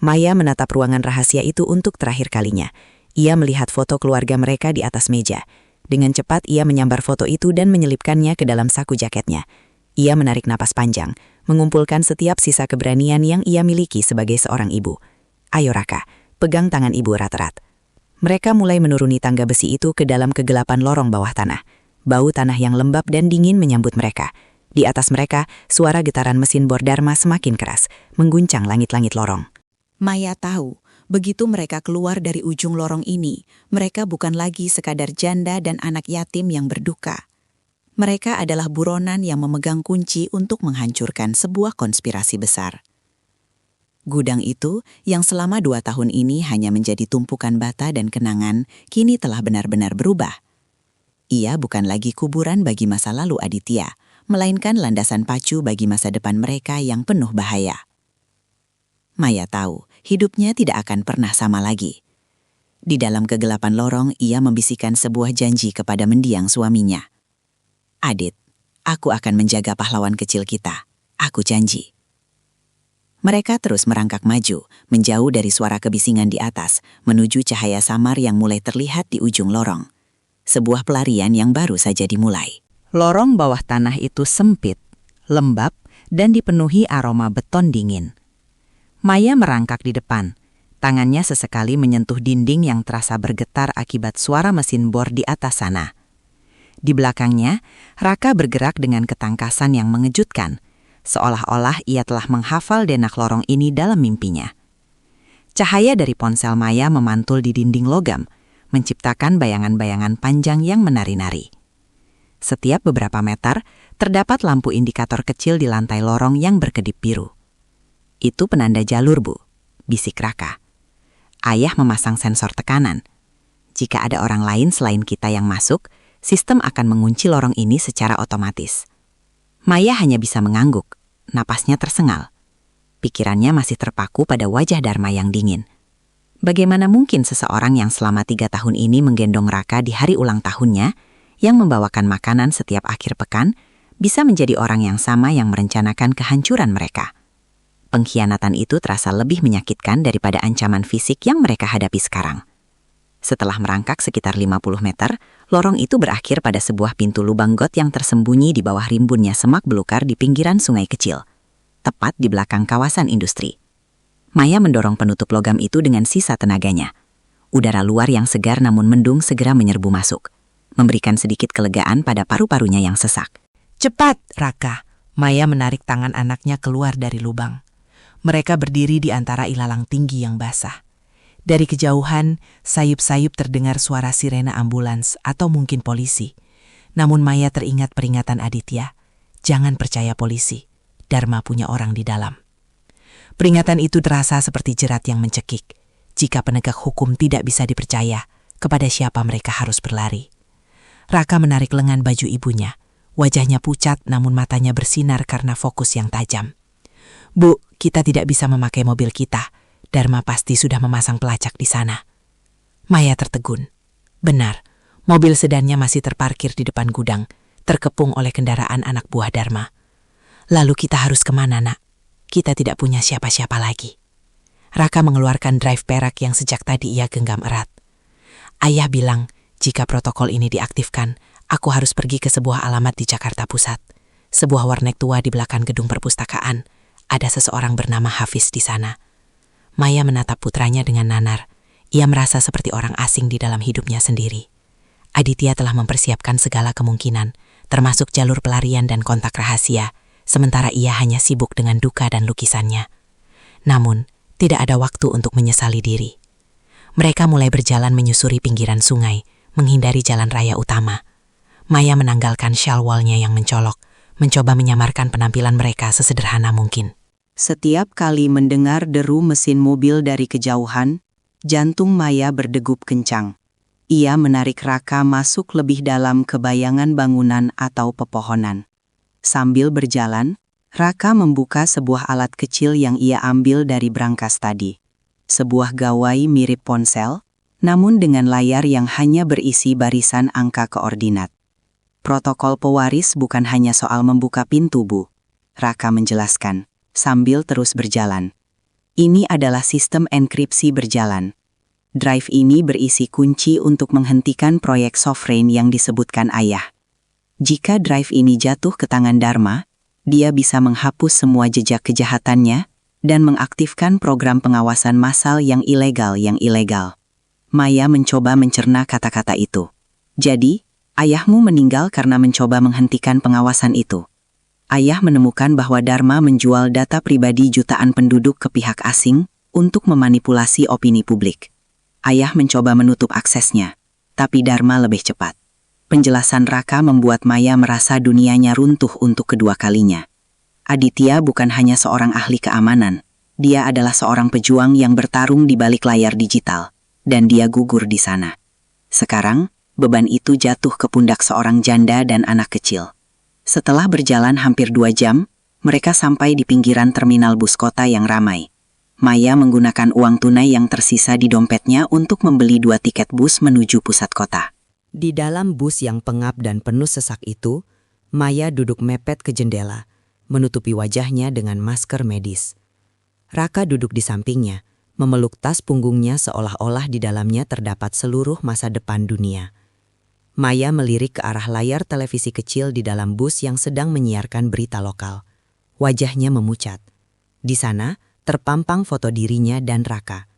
Maya menatap ruangan rahasia itu untuk terakhir kalinya. Ia melihat foto keluarga mereka di atas meja. Dengan cepat ia menyambar foto itu dan menyelipkannya ke dalam saku jaketnya. Ia menarik napas panjang, mengumpulkan setiap sisa keberanian yang ia miliki sebagai seorang ibu. "Ayo Raka, pegang tangan ibu erat-erat." Mereka mulai menuruni tangga besi itu ke dalam kegelapan lorong bawah tanah. Bau tanah yang lembab dan dingin menyambut mereka. Di atas mereka, suara getaran mesin bor Dharma semakin keras, mengguncang langit-langit lorong. Maya tahu, begitu mereka keluar dari ujung lorong ini, mereka bukan lagi sekadar janda dan anak yatim yang berduka. Mereka adalah buronan yang memegang kunci untuk menghancurkan sebuah konspirasi besar. Gudang itu, yang selama 2 tahun ini hanya menjadi tumpukan bata dan kenangan, kini telah benar-benar berubah. Ia bukan lagi kuburan bagi masa lalu Aditya, melainkan landasan pacu bagi masa depan mereka yang penuh bahaya. Maya tahu, hidupnya tidak akan pernah sama lagi. Di dalam kegelapan lorong, ia membisikkan sebuah janji kepada mendiang suaminya. "Adit, aku akan menjaga pahlawan kecil kita. Aku janji." Mereka terus merangkak maju, menjauh dari suara kebisingan di atas, menuju cahaya samar yang mulai terlihat di ujung lorong. Sebuah pelarian yang baru saja dimulai. Lorong bawah tanah itu sempit, lembab, dan dipenuhi aroma beton dingin. Maya merangkak di depan. Tangannya sesekali menyentuh dinding yang terasa bergetar akibat suara mesin bor di atas sana. Di belakangnya, Raka bergerak dengan ketangkasan yang mengejutkan, seolah-olah ia telah menghafal denak lorong ini dalam mimpinya. Cahaya dari ponsel Maya memantul di dinding logam, menciptakan bayangan-bayangan panjang yang menari-nari. Setiap beberapa meter, terdapat lampu indikator kecil di lantai lorong yang berkedip biru. "Itu penanda jalur, Bu," bisik Raka. "Ayah memasang sensor tekanan. Jika ada orang lain selain kita yang masuk, sistem akan mengunci lorong ini secara otomatis." Maya hanya bisa mengangguk, napasnya tersengal. pikirannya masih terpaku pada wajah Dharma yang dingin. Bagaimana mungkin seseorang yang selama 3 tahun ini menggendong Raka di hari ulang tahunnya, yang membawakan makanan setiap akhir pekan, bisa menjadi orang yang sama yang merencanakan kehancuran mereka. Pengkhianatan itu terasa lebih menyakitkan daripada ancaman fisik yang mereka hadapi sekarang. Setelah merangkak sekitar 50 meter, lorong itu berakhir pada sebuah pintu lubang got yang tersembunyi di bawah rimbunnya semak belukar di pinggiran sungai kecil, tepat di belakang kawasan industri. Maya mendorong penutup logam itu dengan sisa tenaganya. Udara luar yang segar namun mendung segera menyerbu masuk, memberikan sedikit kelegaan pada paru-parunya yang sesak. Cepat, Raka. Maya menarik tangan anaknya keluar dari lubang. Mereka berdiri di antara ilalang tinggi yang basah. Dari kejauhan, sayup-sayup terdengar suara sirena ambulans atau mungkin polisi. Namun Maya teringat peringatan Aditya. Jangan percaya polisi. Dharma punya orang di dalam. Peringatan itu terasa seperti jerat yang mencekik. Jika penegak hukum tidak bisa dipercaya, kepada siapa mereka harus berlari. Raka menarik lengan baju ibunya. Wajahnya pucat namun matanya bersinar karena fokus yang tajam. Bu, kita tidak bisa memakai mobil kita. Dharma pasti sudah memasang pelacak di sana. Maya tertegun. Benar, mobil sedannya masih terparkir di depan gudang, terkepung oleh kendaraan anak buah Dharma. Lalu kita harus kemana, Nak? Kita tidak punya siapa-siapa lagi. Raka mengeluarkan drive perak yang sejak tadi ia genggam erat. Ayah bilang, jika protokol ini diaktifkan, aku harus pergi ke sebuah alamat di Jakarta Pusat. Sebuah warnet tua di belakang gedung perpustakaan. Ada seseorang bernama Hafiz di sana. Maya menatap putranya dengan nanar. Ia merasa seperti orang asing di dalam hidupnya sendiri. Aditya telah mempersiapkan segala kemungkinan, termasuk jalur pelarian dan kontak rahasia, sementara ia hanya sibuk dengan duka dan lukisannya. Namun, tidak ada waktu untuk menyesali diri. Mereka mulai berjalan menyusuri pinggiran sungai, menghindari jalan raya utama. Maya menanggalkan shawl wallnya yang mencolok, mencoba menyamarkan penampilan mereka sesederhana mungkin. Setiap kali mendengar deru mesin mobil dari kejauhan, jantung Maya berdegup kencang. Ia menarik Raka masuk lebih dalam ke bayangan bangunan atau pepohonan. Sambil berjalan, Raka membuka sebuah alat kecil yang ia ambil dari brankas tadi. Sebuah gawai mirip ponsel, namun dengan layar yang hanya berisi barisan angka koordinat. Protokol pewaris bukan hanya soal membuka pintu, Bu. Raka menjelaskan, sambil terus berjalan. Ini adalah sistem enkripsi berjalan. Drive ini berisi kunci untuk menghentikan proyek Sovereign yang disebutkan ayah. Jika drive ini jatuh ke tangan Dharma, dia bisa menghapus semua jejak kejahatannya dan mengaktifkan program pengawasan massal yang ilegal. Maya mencoba mencerna kata-kata itu. Jadi, ayahmu meninggal karena mencoba menghentikan pengawasan itu. Ayah menemukan bahwa Dharma menjual data pribadi jutaan penduduk ke pihak asing untuk memanipulasi opini publik. Ayah mencoba menutup aksesnya, tapi Dharma lebih cepat. Penjelasan Raka membuat Maya merasa dunianya runtuh untuk kedua kalinya. Aditya bukan hanya seorang ahli keamanan, dia adalah seorang pejuang yang bertarung di balik layar digital, dan dia gugur di sana. Sekarang, beban itu jatuh ke pundak seorang janda dan anak kecil. Setelah berjalan hampir 2 jam, mereka sampai di pinggiran terminal bus kota yang ramai. Maya menggunakan uang tunai yang tersisa di dompetnya untuk membeli 2 tiket bus menuju pusat kota. Di dalam bus yang pengap dan penuh sesak itu, Maya duduk mepet ke jendela, menutupi wajahnya dengan masker medis. Raka duduk di sampingnya, memeluk tas punggungnya seolah-olah di dalamnya terdapat seluruh masa depan dunia. Maya melirik ke arah layar televisi kecil di dalam bus yang sedang menyiarkan berita lokal. Wajahnya memucat. Di sana, terpampang foto dirinya dan Raka.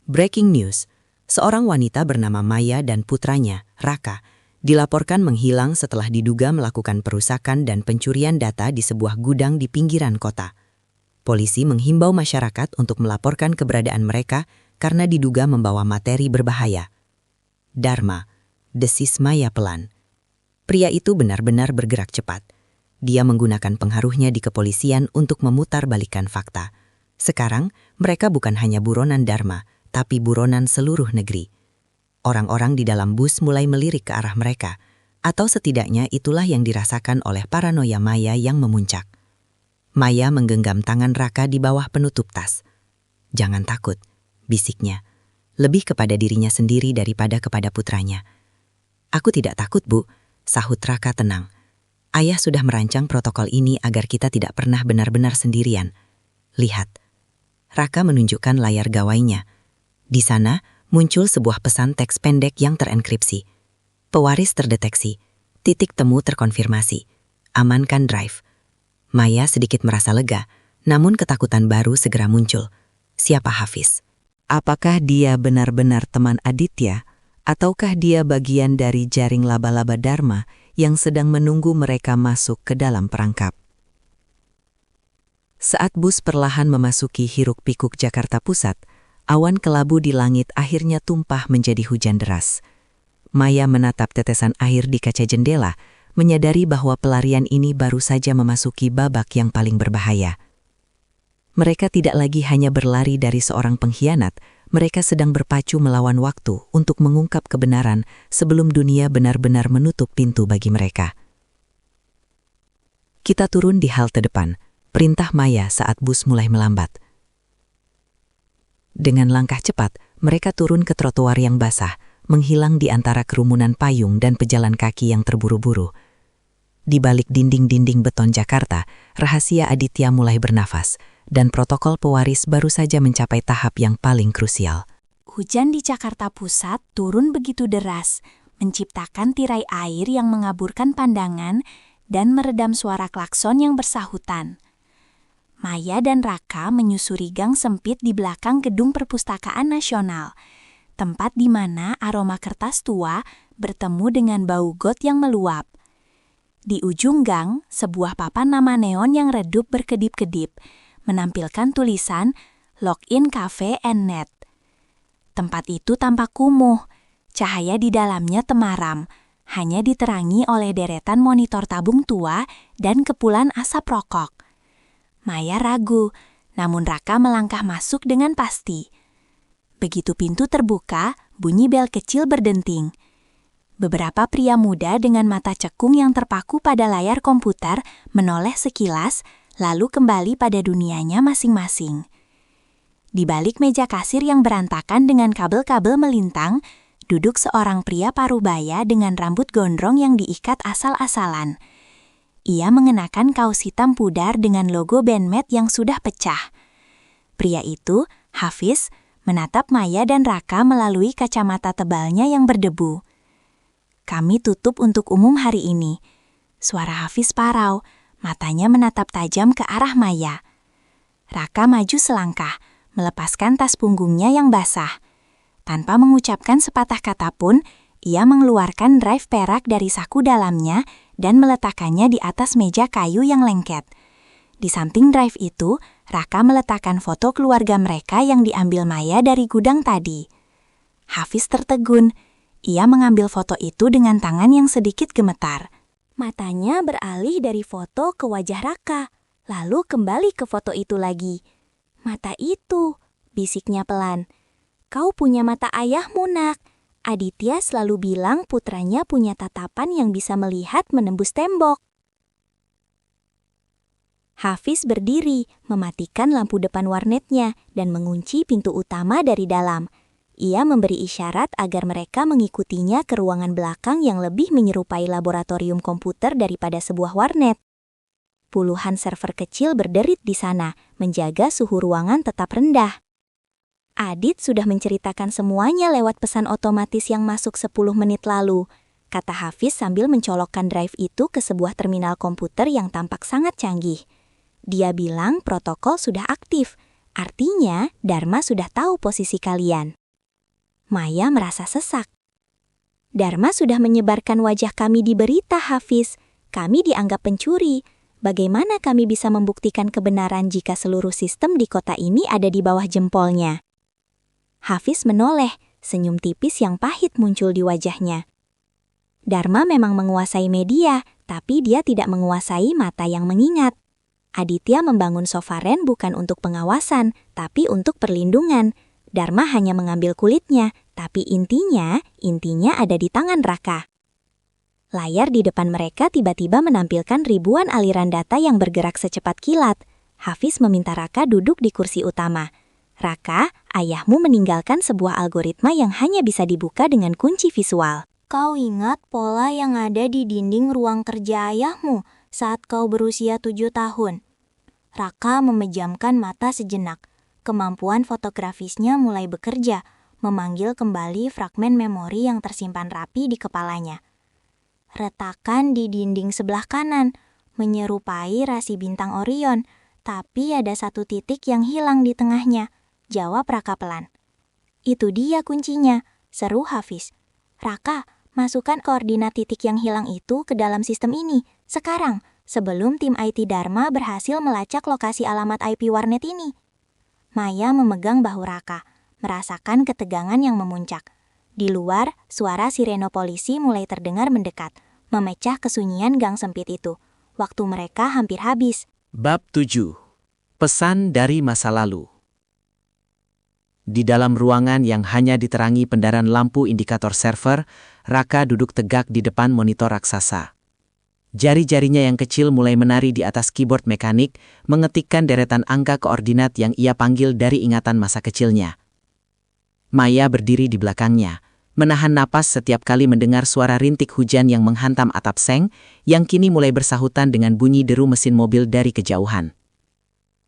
Breaking news, seorang wanita bernama Maya dan putranya, Raka, dilaporkan menghilang setelah diduga melakukan perusakan dan pencurian data di sebuah gudang di pinggiran kota. Polisi menghimbau masyarakat untuk melaporkan keberadaan mereka karena diduga membawa materi berbahaya. Dharma, desis Maya pelan. Pria itu benar-benar bergerak cepat. Dia menggunakan pengaruhnya di kepolisian untuk memutarbalikkan fakta. Sekarang, mereka bukan hanya buronan Dharma, tapi buronan seluruh negeri. Orang-orang di dalam bus mulai melirik ke arah mereka, atau setidaknya itulah yang dirasakan oleh paranoia Maya yang memuncak. Maya menggenggam tangan Raka di bawah penutup tas. "Jangan takut," bisiknya. Lebih kepada dirinya sendiri daripada kepada putranya. "Aku tidak takut, Bu," sahut Raka tenang. "Ayah sudah merancang protokol ini agar kita tidak pernah benar-benar sendirian. Lihat." Raka menunjukkan layar gawainya. Di sana muncul sebuah pesan teks pendek yang terenkripsi. "Pewaris terdeteksi. Titik temu terkonfirmasi. Amankan drive." Maya sedikit merasa lega, namun ketakutan baru segera muncul. Siapa Hafiz? Apakah dia benar-benar teman Aditya, ataukah dia bagian dari jaring laba-laba Dharma yang sedang menunggu mereka masuk ke dalam perangkap? Saat bus perlahan memasuki hiruk-pikuk Jakarta Pusat, awan kelabu di langit akhirnya tumpah menjadi hujan deras. Maya menatap tetesan air di kaca jendela, menyadari bahwa pelarian ini baru saja memasuki babak yang paling berbahaya. Mereka tidak lagi hanya berlari dari seorang pengkhianat, mereka sedang berpacu melawan waktu untuk mengungkap kebenaran sebelum dunia benar-benar menutup pintu bagi mereka. "Kita turun di halte depan," perintah Maya saat bus mulai melambat. Dengan langkah cepat, mereka turun ke trotoar yang basah, menghilang di antara kerumunan payung dan pejalan kaki yang terburu-buru. Di balik dinding-dinding beton Jakarta, rahasia Aditya mulai bernafas, dan protokol pewaris baru saja mencapai tahap yang paling krusial. Hujan di Jakarta Pusat turun begitu deras, menciptakan tirai air yang mengaburkan pandangan dan meredam suara klakson yang bersahutan. Maya dan Raka menyusuri gang sempit di belakang Gedung Perpustakaan Nasional, tempat di mana aroma kertas tua bertemu dengan bau got yang meluap. Di ujung gang, sebuah papan nama neon yang redup berkedip-kedip, menampilkan tulisan Login Cafe and Net. Tempat itu tampak kumuh, cahaya di dalamnya temaram, hanya diterangi oleh deretan monitor tabung tua dan kepulan asap rokok. Maya ragu, namun Raka melangkah masuk dengan pasti. Begitu pintu terbuka, bunyi bel kecil berdenting. Beberapa pria muda dengan mata cekung yang terpaku pada layar komputer menoleh sekilas, lalu kembali pada dunianya masing-masing. Di balik meja kasir yang berantakan dengan kabel-kabel melintang, duduk seorang pria parubaya dengan rambut gondrong yang diikat asal-asalan. Ia mengenakan kaos hitam pudar dengan logo bandmate yang sudah pecah. Pria itu, Hafiz, menatap Maya dan Raka melalui kacamata tebalnya yang berdebu. "Kami tutup untuk umum hari ini." Suara Hafiz parau, matanya menatap tajam ke arah Maya. Raka maju selangkah, melepaskan tas punggungnya yang basah. Tanpa mengucapkan sepatah kata pun, ia mengeluarkan drive perak dari saku dalamnya dan meletakkannya di atas meja kayu yang lengket. Di samping drive itu, Raka meletakkan foto keluarga mereka yang diambil Maya dari gudang tadi. Hafiz tertegun. Ia mengambil foto itu dengan tangan yang sedikit gemetar. Matanya beralih dari foto ke wajah Raka, lalu kembali ke foto itu lagi. "Mata itu," bisiknya pelan. "Kau punya mata ayahmu, Nak. Aditya selalu bilang putranya punya tatapan yang bisa melihat menembus tembok." Hafiz berdiri, mematikan lampu depan warnetnya dan mengunci pintu utama dari dalam. Ia memberi isyarat agar mereka mengikutinya ke ruangan belakang yang lebih menyerupai laboratorium komputer daripada sebuah warnet. Puluhan server kecil berderit di sana, menjaga suhu ruangan tetap rendah. "Adit sudah menceritakan semuanya lewat pesan otomatis yang masuk 10 menit lalu," kata Hafiz sambil mencolokkan drive itu ke sebuah terminal komputer yang tampak sangat canggih. "Dia bilang protokol sudah aktif, artinya Dharma sudah tahu posisi kalian." Maya merasa sesak. "Dharma sudah menyebarkan wajah kami di berita, Hafiz. Kami dianggap pencuri. Bagaimana kami bisa membuktikan kebenaran jika seluruh sistem di kota ini ada di bawah jempolnya?" Hafiz menoleh, senyum tipis yang pahit muncul di wajahnya. "Dharma memang menguasai media, tapi dia tidak menguasai mata yang mengingat. Aditya membangun Sovaren bukan untuk pengawasan, tapi untuk perlindungan. Dharma hanya mengambil kulitnya, tapi intinya ada di tangan Raka." Layar di depan mereka tiba-tiba menampilkan ribuan aliran data yang bergerak secepat kilat. Hafiz meminta Raka duduk di kursi utama. Raka, ayahmu meninggalkan sebuah algoritma yang hanya bisa dibuka dengan kunci visual. Kau ingat pola yang ada di dinding ruang kerja ayahmu saat kau berusia 7 tahun? Raka memejamkan mata sejenak. Kemampuan fotografisnya mulai bekerja, memanggil kembali fragmen memori yang tersimpan rapi di kepalanya. Retakan di dinding sebelah kanan, menyerupai rasi bintang Orion, tapi ada satu titik yang hilang di tengahnya, jawab Raka pelan. Itu dia kuncinya, seru Hafiz. Raka, masukkan koordinat titik yang hilang itu ke dalam sistem ini, sekarang, sebelum tim IT Dharma berhasil melacak lokasi alamat IP warnet ini. Maya memegang bahu Raka, merasakan ketegangan yang memuncak. Di luar, suara sirene polisi mulai terdengar mendekat, memecah kesunyian gang sempit itu. Waktu mereka hampir habis. Bab 7. Pesan dari masa lalu. Di dalam ruangan yang hanya diterangi pendaran lampu indikator server, Raka duduk tegak di depan monitor raksasa. Jari-jarinya yang kecil mulai menari di atas keyboard mekanik, mengetikkan deretan angka koordinat yang ia panggil dari ingatan masa kecilnya. Maya berdiri di belakangnya, menahan napas setiap kali mendengar suara rintik hujan yang menghantam atap seng, yang kini mulai bersahutan dengan bunyi deru mesin mobil dari kejauhan.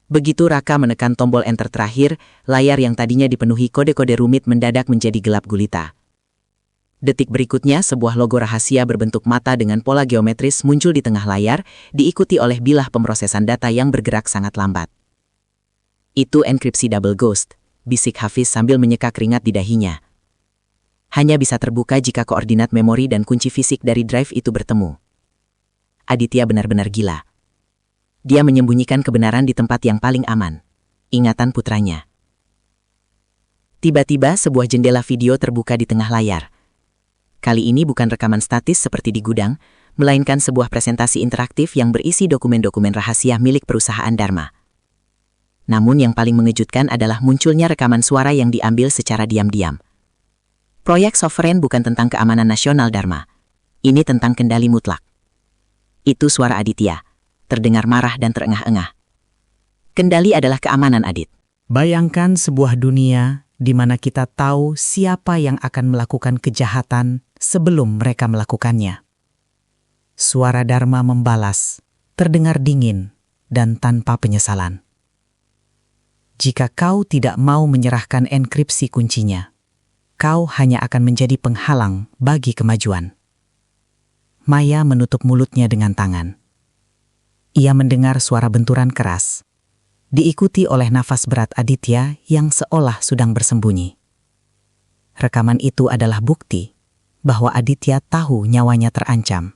Begitu Raka menekan tombol enter terakhir, layar yang tadinya dipenuhi kode-kode rumit mendadak menjadi gelap gulita. Detik berikutnya, sebuah logo rahasia berbentuk mata dengan pola geometris muncul di tengah layar, diikuti oleh bilah pemrosesan data yang bergerak sangat lambat. Itu enkripsi double ghost, bisik Hafiz sambil menyeka keringat di dahinya. Hanya bisa terbuka jika koordinat memori dan kunci fisik dari drive itu bertemu. Aditya benar-benar gila. Dia menyembunyikan kebenaran di tempat yang paling aman. Ingatan putranya. Tiba-tiba sebuah jendela video terbuka di tengah layar. Kali ini bukan rekaman statis seperti di gudang, melainkan sebuah presentasi interaktif yang berisi dokumen-dokumen rahasia milik perusahaan Dharma. Namun yang paling mengejutkan adalah munculnya rekaman suara yang diambil secara diam-diam. Proyek Sovereign bukan tentang keamanan nasional Dharma. Ini tentang kendali mutlak. Itu suara Aditya, terdengar marah dan terengah-engah. Kendali adalah keamanan, Adit. Bayangkan sebuah dunia di mana kita tahu siapa yang akan melakukan kejahatan sebelum mereka melakukannya. Suara Dharma membalas, terdengar dingin dan tanpa penyesalan. Jika kau tidak mau menyerahkan enkripsi kuncinya, kau hanya akan menjadi penghalang bagi kemajuan. Maya menutup mulutnya dengan tangan. Ia mendengar suara benturan keras, diikuti oleh nafas berat Aditya yang seolah sedang bersembunyi. Rekaman itu adalah bukti bahwa Aditya tahu nyawanya terancam,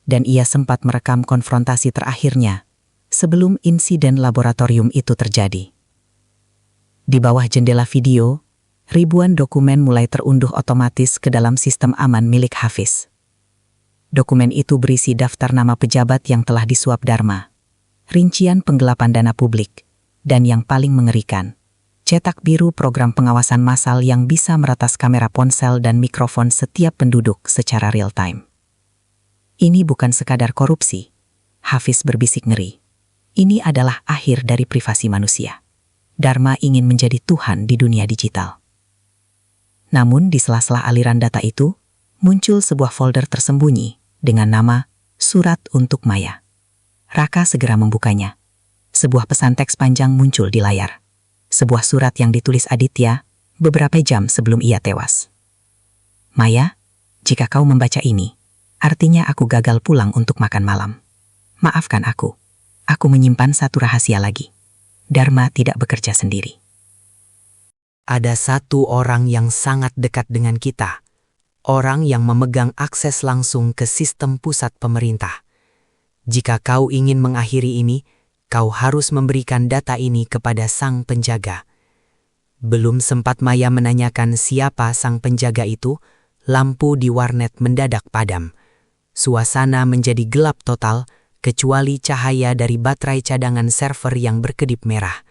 dan ia sempat merekam konfrontasi terakhirnya sebelum insiden laboratorium itu terjadi. Di bawah jendela video, ribuan dokumen mulai terunduh otomatis ke dalam sistem aman milik Hafiz. Dokumen itu berisi daftar nama pejabat yang telah disuap Dharma, rincian penggelapan dana publik, dan yang paling mengerikan, cetak biru program pengawasan massal yang bisa meretas kamera ponsel dan mikrofon setiap penduduk secara real-time. Ini bukan sekadar korupsi, Hafiz berbisik ngeri. Ini adalah akhir dari privasi manusia. Dharma ingin menjadi Tuhan di dunia digital. Namun di sela-sela aliran data itu, muncul sebuah folder tersembunyi dengan nama Surat untuk Maya. Raka segera membukanya. Sebuah pesan teks panjang muncul di layar. Sebuah surat yang ditulis Aditya beberapa jam sebelum ia tewas. Maya, jika kau membaca ini, artinya aku gagal pulang untuk makan malam. Maafkan aku. Aku menyimpan satu rahasia lagi. Dharma tidak bekerja sendiri. Ada satu orang yang sangat dekat dengan kita. Orang yang memegang akses langsung ke sistem pusat pemerintah. Jika kau ingin mengakhiri ini, kau harus memberikan data ini kepada sang penjaga. Belum sempat Maya menanyakan siapa sang penjaga itu, lampu di warnet mendadak padam. Suasana menjadi gelap total, kecuali cahaya dari baterai cadangan server yang berkedip merah.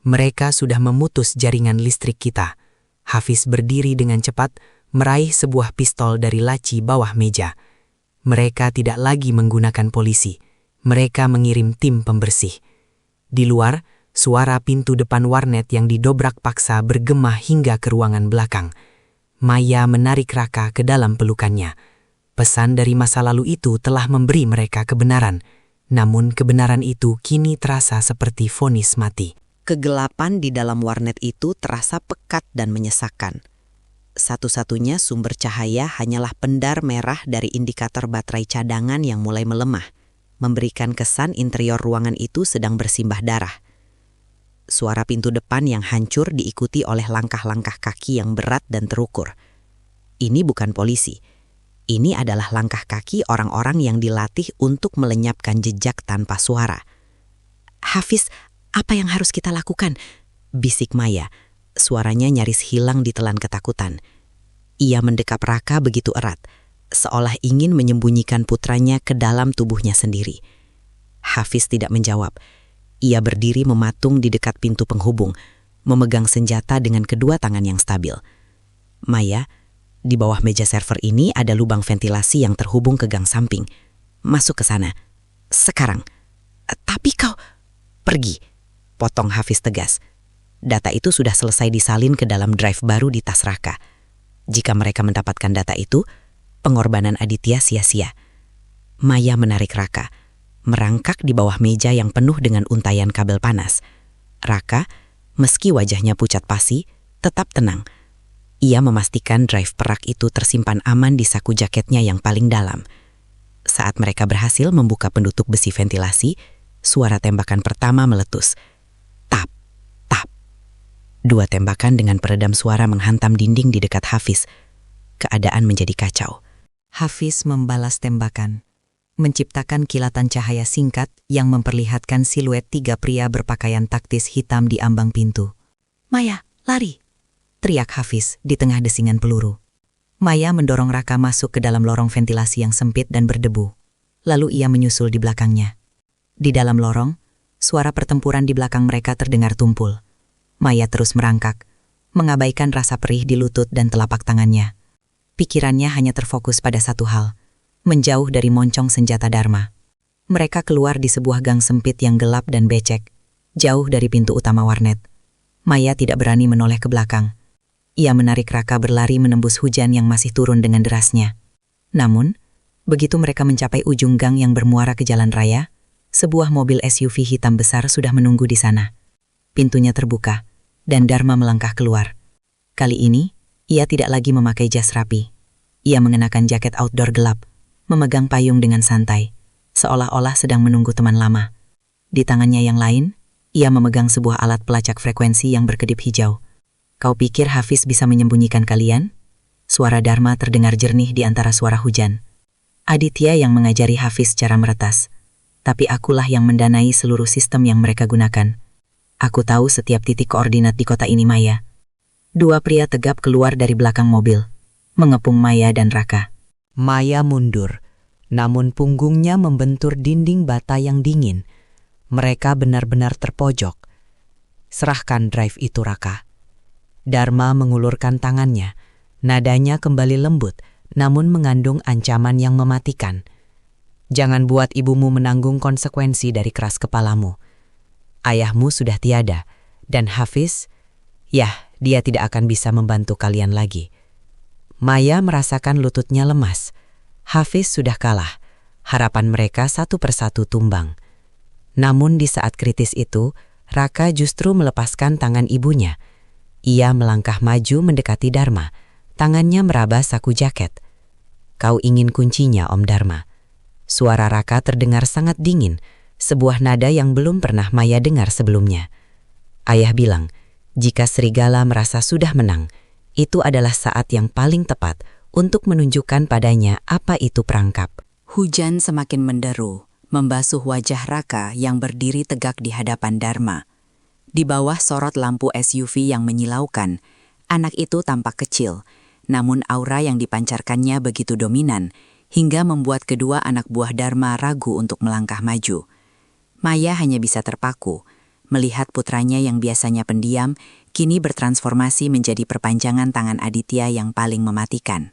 Mereka sudah memutus jaringan listrik kita. Hafiz berdiri dengan cepat, meraih sebuah pistol dari laci bawah meja. Mereka tidak lagi menggunakan polisi. Mereka mengirim tim pembersih. Di luar, suara pintu depan warnet yang didobrak paksa bergema hingga ke ruangan belakang. Maya menarik Raka ke dalam pelukannya. Pesan dari masa lalu itu telah memberi mereka kebenaran. Namun kebenaran itu kini terasa seperti vonis mati. Kegelapan di dalam warnet itu terasa pekat dan menyesakkan. Satu-satunya sumber cahaya hanyalah pendar merah dari indikator baterai cadangan yang mulai melemah, memberikan kesan interior ruangan itu sedang bersimbah darah. Suara pintu depan yang hancur diikuti oleh langkah-langkah kaki yang berat dan terukur. Ini bukan polisi. Ini adalah langkah kaki orang-orang yang dilatih untuk melenyapkan jejak tanpa suara. "Hafiz, apa yang harus kita lakukan?" bisik Maya. Suaranya nyaris hilang ditelan ketakutan. Ia mendekap Raka begitu erat, seolah ingin menyembunyikan putranya ke dalam tubuhnya sendiri. Hafiz tidak menjawab. Ia berdiri mematung di dekat pintu penghubung, memegang senjata dengan kedua tangan yang stabil. "Maya, di bawah meja server ini ada lubang ventilasi yang terhubung ke gang samping. Masuk ke sana. Sekarang." "Tapi kau..." "Pergi," potong Hafiz tegas. Data itu sudah selesai disalin ke dalam drive baru di tas Raka. Jika mereka mendapatkan data itu, pengorbanan Aditya sia-sia. Maya menarik Raka, merangkak di bawah meja yang penuh dengan untaian kabel panas. Raka, meski wajahnya pucat pasi, tetap tenang. Ia memastikan drive perak itu tersimpan aman di saku jaketnya yang paling dalam. Saat mereka berhasil membuka penutup besi ventilasi, suara tembakan pertama meletus. Tap, tap. 2 tembakan dengan peredam suara menghantam dinding di dekat Hafiz. Keadaan menjadi kacau. Hafiz membalas tembakan, menciptakan kilatan cahaya singkat yang memperlihatkan siluet 3 pria berpakaian taktis hitam di ambang pintu. "Maya, lari!" teriak Hafiz di tengah desingan peluru. Maya mendorong Raka masuk ke dalam lorong ventilasi yang sempit dan berdebu. Lalu ia menyusul di belakangnya. Di dalam lorong, suara pertempuran di belakang mereka terdengar tumpul. Maya terus merangkak, mengabaikan rasa perih di lutut dan telapak tangannya. Pikirannya hanya terfokus pada satu hal, menjauh dari moncong senjata Dharma. Mereka keluar di sebuah gang sempit yang gelap dan becek, jauh dari pintu utama warnet. Maya tidak berani menoleh ke belakang. Ia menarik Raka berlari menembus hujan yang masih turun dengan derasnya. Namun, begitu mereka mencapai ujung gang yang bermuara ke jalan raya, sebuah mobil SUV hitam besar sudah menunggu di sana. Pintunya terbuka, dan Dharma melangkah keluar. Kali ini, ia tidak lagi memakai jas rapi. Ia mengenakan jaket outdoor gelap, memegang payung dengan santai, seolah-olah sedang menunggu teman lama. Di tangannya yang lain, ia memegang sebuah alat pelacak frekuensi yang berkedip hijau. "Kau pikir Hafiz bisa menyembunyikan kalian?" Suara Dharma terdengar jernih di antara suara hujan. "Aditya yang mengajari Hafiz cara meretas, tapi akulah yang mendanai seluruh sistem yang mereka gunakan. Aku tahu setiap titik koordinat di kota ini, Maya." 2 pria tegap keluar dari belakang mobil, mengepung Maya dan Raka. Maya mundur, namun punggungnya membentur dinding bata yang dingin. Mereka benar-benar terpojok. "Serahkan drive itu, Raka." Dharma mengulurkan tangannya. Nadanya kembali lembut, namun mengandung ancaman yang mematikan. "Jangan buat ibumu menanggung konsekuensi dari keras kepalamu. Ayahmu sudah tiada, dan Hafiz, dia tidak akan bisa membantu kalian lagi." Maya merasakan lututnya lemas. Hafiz sudah kalah. Harapan mereka satu persatu tumbang. Namun di saat kritis itu, Raka justru melepaskan tangan ibunya. Ia melangkah maju mendekati Dharma. Tangannya meraba saku jaket. "Kau ingin kuncinya, Om Dharma?" Suara Raka terdengar sangat dingin, sebuah nada yang belum pernah Maya dengar sebelumnya. Ayah bilang, jika serigala merasa sudah menang, itu adalah saat yang paling tepat untuk menunjukkan padanya apa itu perangkap. Hujan semakin menderu, membasuh wajah Raka yang berdiri tegak di hadapan Dharma. Di bawah sorot lampu SUV yang menyilaukan, anak itu tampak kecil, namun aura yang dipancarkannya begitu dominan, hingga membuat kedua anak buah Dharma ragu untuk melangkah maju. Maya hanya bisa terpaku, melihat putranya yang biasanya pendiam, kini bertransformasi menjadi perpanjangan tangan Aditya yang paling mematikan.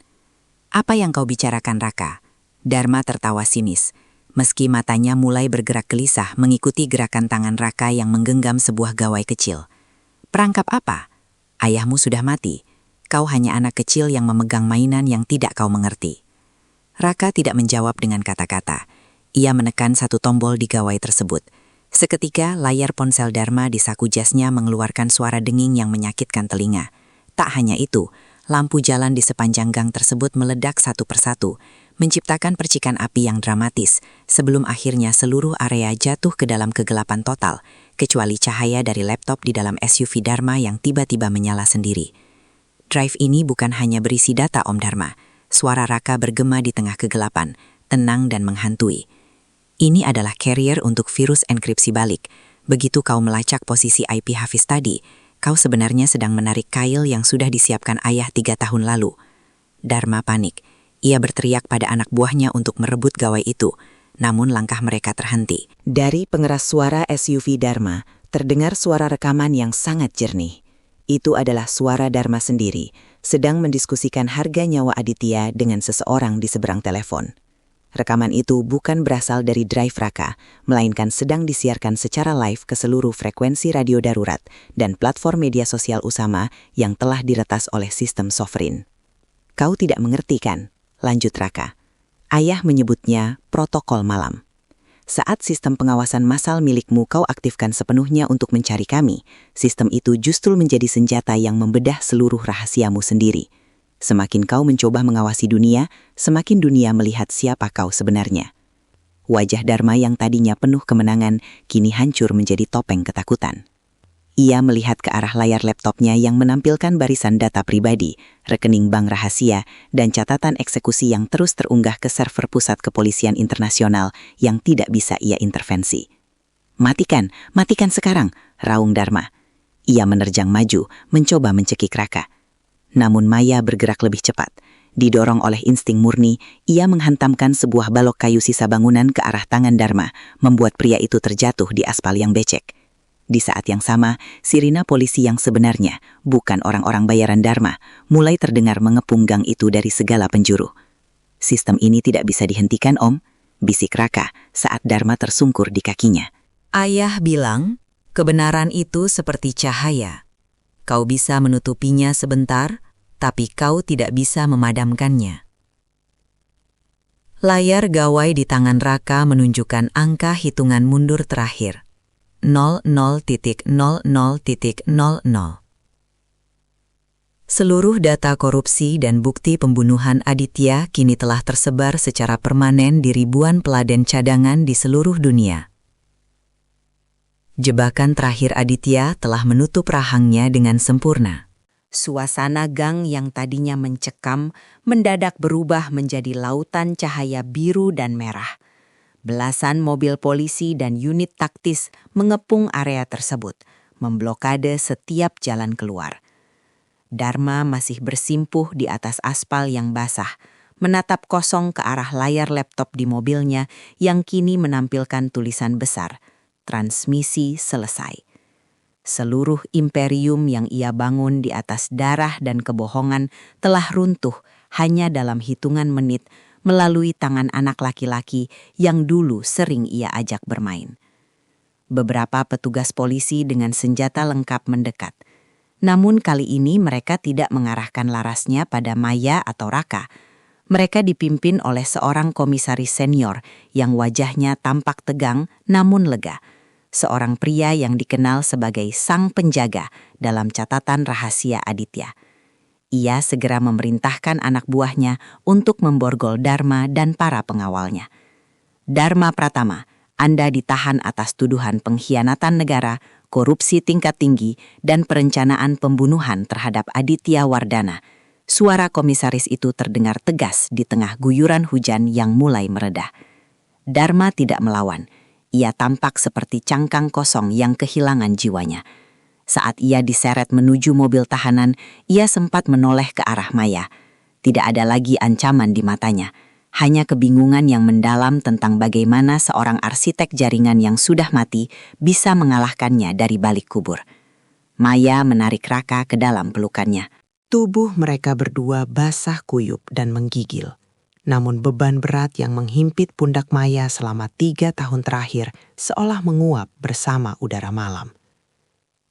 "Apa yang kau bicarakan, Raka?" Dharma tertawa sinis, meski matanya mulai bergerak gelisah mengikuti gerakan tangan Raka yang menggenggam sebuah gawai kecil. Perangkap apa? Ayahmu sudah mati. Kau hanya anak kecil yang memegang mainan yang tidak kau mengerti. Raka tidak menjawab dengan kata-kata. Ia menekan satu tombol di gawai tersebut. Seketika layar ponsel Dharma di saku jasnya mengeluarkan suara denging yang menyakitkan telinga. Tak hanya itu, lampu jalan di sepanjang gang tersebut meledak satu persatu, menciptakan percikan api yang dramatis, sebelum akhirnya seluruh area jatuh ke dalam kegelapan total, kecuali cahaya dari laptop di dalam SUV Dharma yang tiba-tiba menyala sendiri. Drive ini bukan hanya berisi data Om Dharma. Suara Raka bergema di tengah kegelapan, tenang dan menghantui. Ini adalah carrier untuk virus enkripsi balik. Begitu kau melacak posisi IP Hafiz tadi, kau sebenarnya sedang menarik kail yang sudah disiapkan ayah 3 tahun lalu. Dharma panik. Ia berteriak pada anak buahnya untuk merebut gawai itu, namun langkah mereka terhenti. Dari pengeras suara SUV Dharma, terdengar suara rekaman yang sangat jernih. Itu adalah suara Dharma sendiri, sedang mendiskusikan harga nyawa Aditya dengan seseorang di seberang telepon. Rekaman itu bukan berasal dari drive Raka, melainkan sedang disiarkan secara live ke seluruh frekuensi radio darurat dan platform media sosial Usama yang telah diretas oleh sistem sovereign. Kau tidak mengerti kan? Lanjut Raka. Ayah menyebutnya protokol malam. Saat sistem pengawasan massal milikmu kau aktifkan sepenuhnya untuk mencari kami, sistem itu justru menjadi senjata yang membedah seluruh rahasiamu sendiri. Semakin kau mencoba mengawasi dunia, semakin dunia melihat siapa kau sebenarnya. Wajah Dharma yang tadinya penuh kemenangan, kini hancur menjadi topeng ketakutan. Ia melihat ke arah layar laptopnya yang menampilkan barisan data pribadi, rekening bank rahasia, dan catatan eksekusi yang terus terunggah ke server pusat kepolisian internasional yang tidak bisa ia intervensi. Matikan sekarang, raung Dharma. Ia menerjang maju, mencoba mencekik Raka. Namun Maya bergerak lebih cepat. Didorong oleh insting murni, ia menghantamkan sebuah balok kayu sisa bangunan ke arah tangan Dharma, membuat pria itu terjatuh di aspal yang becek. Di saat yang sama, sirina polisi yang sebenarnya, bukan orang-orang bayaran Dharma, mulai terdengar mengepung gang itu dari segala penjuru. Sistem ini tidak bisa dihentikan, Om, bisik Raka saat Dharma tersungkur di kakinya. Ayah bilang, kebenaran itu seperti cahaya. Kau bisa menutupinya sebentar, tapi kau tidak bisa memadamkannya. Layar gawai di tangan Raka menunjukkan angka hitungan mundur terakhir. 00.00.00. Seluruh data korupsi dan bukti pembunuhan Aditya kini telah tersebar secara permanen di ribuan peladen cadangan di seluruh dunia. Jebakan terakhir Aditya telah menutup rahangnya dengan sempurna. Suasana gang yang tadinya mencekam mendadak berubah menjadi lautan cahaya biru dan merah. Belasan mobil polisi dan unit taktis mengepung area tersebut, memblokade setiap jalan keluar. Dharma masih bersimpuh di atas aspal yang basah, menatap kosong ke arah layar laptop di mobilnya yang kini menampilkan tulisan besar, transmisi selesai. Seluruh imperium yang ia bangun di atas darah dan kebohongan telah runtuh hanya dalam hitungan menit melalui tangan anak laki-laki yang dulu sering ia ajak bermain. Beberapa petugas polisi dengan senjata lengkap mendekat. Namun kali ini mereka tidak mengarahkan larasnya pada Maya atau Raka. Mereka dipimpin oleh seorang komisaris senior yang wajahnya tampak tegang namun lega. Seorang pria yang dikenal sebagai sang penjaga dalam catatan rahasia Aditya. Ia segera memerintahkan anak buahnya untuk memborgol Dharma dan para pengawalnya. Dharma Pratama, Anda ditahan atas tuduhan pengkhianatan negara, korupsi tingkat tinggi, dan perencanaan pembunuhan terhadap Aditya Wardana. Suara komisaris itu terdengar tegas di tengah guyuran hujan yang mulai mereda. Dharma tidak melawan. Ia tampak seperti cangkang kosong yang kehilangan jiwanya. Saat ia diseret menuju mobil tahanan, ia sempat menoleh ke arah Maya. Tidak ada lagi ancaman di matanya, hanya kebingungan yang mendalam tentang bagaimana seorang arsitek jaringan yang sudah mati bisa mengalahkannya dari balik kubur. Maya menarik Raka ke dalam pelukannya. Tubuh mereka berdua basah kuyup dan menggigil. Namun beban berat yang menghimpit pundak Maya selama 3 tahun terakhir seolah menguap bersama udara malam.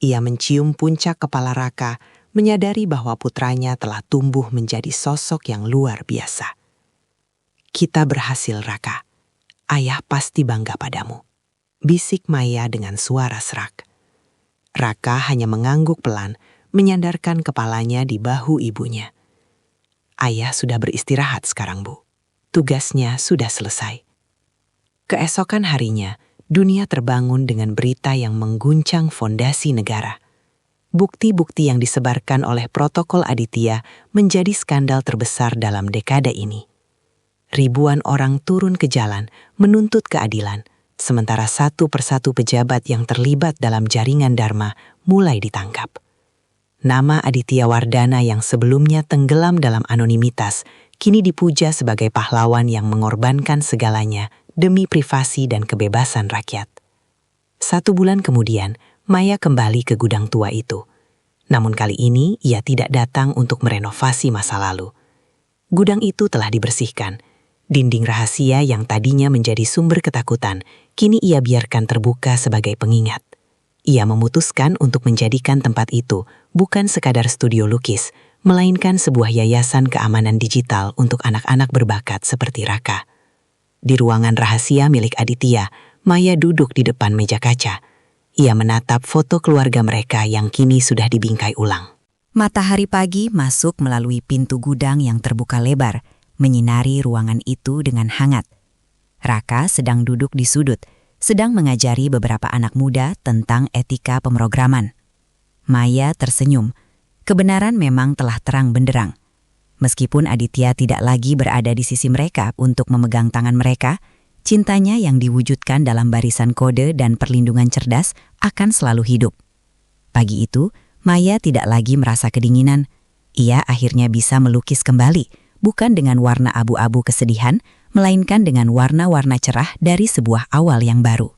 Ia mencium puncak kepala Raka, menyadari bahwa putranya telah tumbuh menjadi sosok yang luar biasa. "Kita berhasil, Raka. Ayah pasti bangga padamu," bisik Maya dengan suara serak. Raka hanya mengangguk pelan, menyandarkan kepalanya di bahu ibunya. "Ayah sudah beristirahat sekarang, Bu. Tugasnya sudah selesai." Keesokan harinya, dunia terbangun dengan berita yang mengguncang fondasi negara. Bukti-bukti yang disebarkan oleh protokol Aditya menjadi skandal terbesar dalam dekade ini. Ribuan orang turun ke jalan menuntut keadilan, sementara satu persatu pejabat yang terlibat dalam jaringan Dharma mulai ditangkap. Nama Aditya Wardana yang sebelumnya tenggelam dalam anonimitas kini dipuja sebagai pahlawan yang mengorbankan segalanya demi privasi dan kebebasan rakyat. 1 bulan kemudian, Maya kembali ke gudang tua itu. Namun kali ini ia tidak datang untuk merenovasi masa lalu. Gudang itu telah dibersihkan. Dinding rahasia yang tadinya menjadi sumber ketakutan, kini ia biarkan terbuka sebagai pengingat. Ia memutuskan untuk menjadikan tempat itu bukan sekadar studio lukis, melainkan sebuah yayasan keamanan digital untuk anak-anak berbakat seperti Raka. Di ruangan rahasia milik Aditya, Maya duduk di depan meja kaca. Ia menatap foto keluarga mereka yang kini sudah dibingkai ulang. Matahari pagi masuk melalui pintu gudang yang terbuka lebar, menyinari ruangan itu dengan hangat. Raka sedang duduk di sudut, sedang mengajari beberapa anak muda tentang etika pemrograman. Maya tersenyum. Kebenaran memang telah terang benderang. Meskipun Aditya tidak lagi berada di sisi mereka untuk memegang tangan mereka, cintanya yang diwujudkan dalam barisan kode dan perlindungan cerdas akan selalu hidup. Pagi itu, Maya tidak lagi merasa kedinginan. Ia akhirnya bisa melukis kembali, bukan dengan warna abu-abu kesedihan, melainkan dengan warna-warna cerah dari sebuah awal yang baru.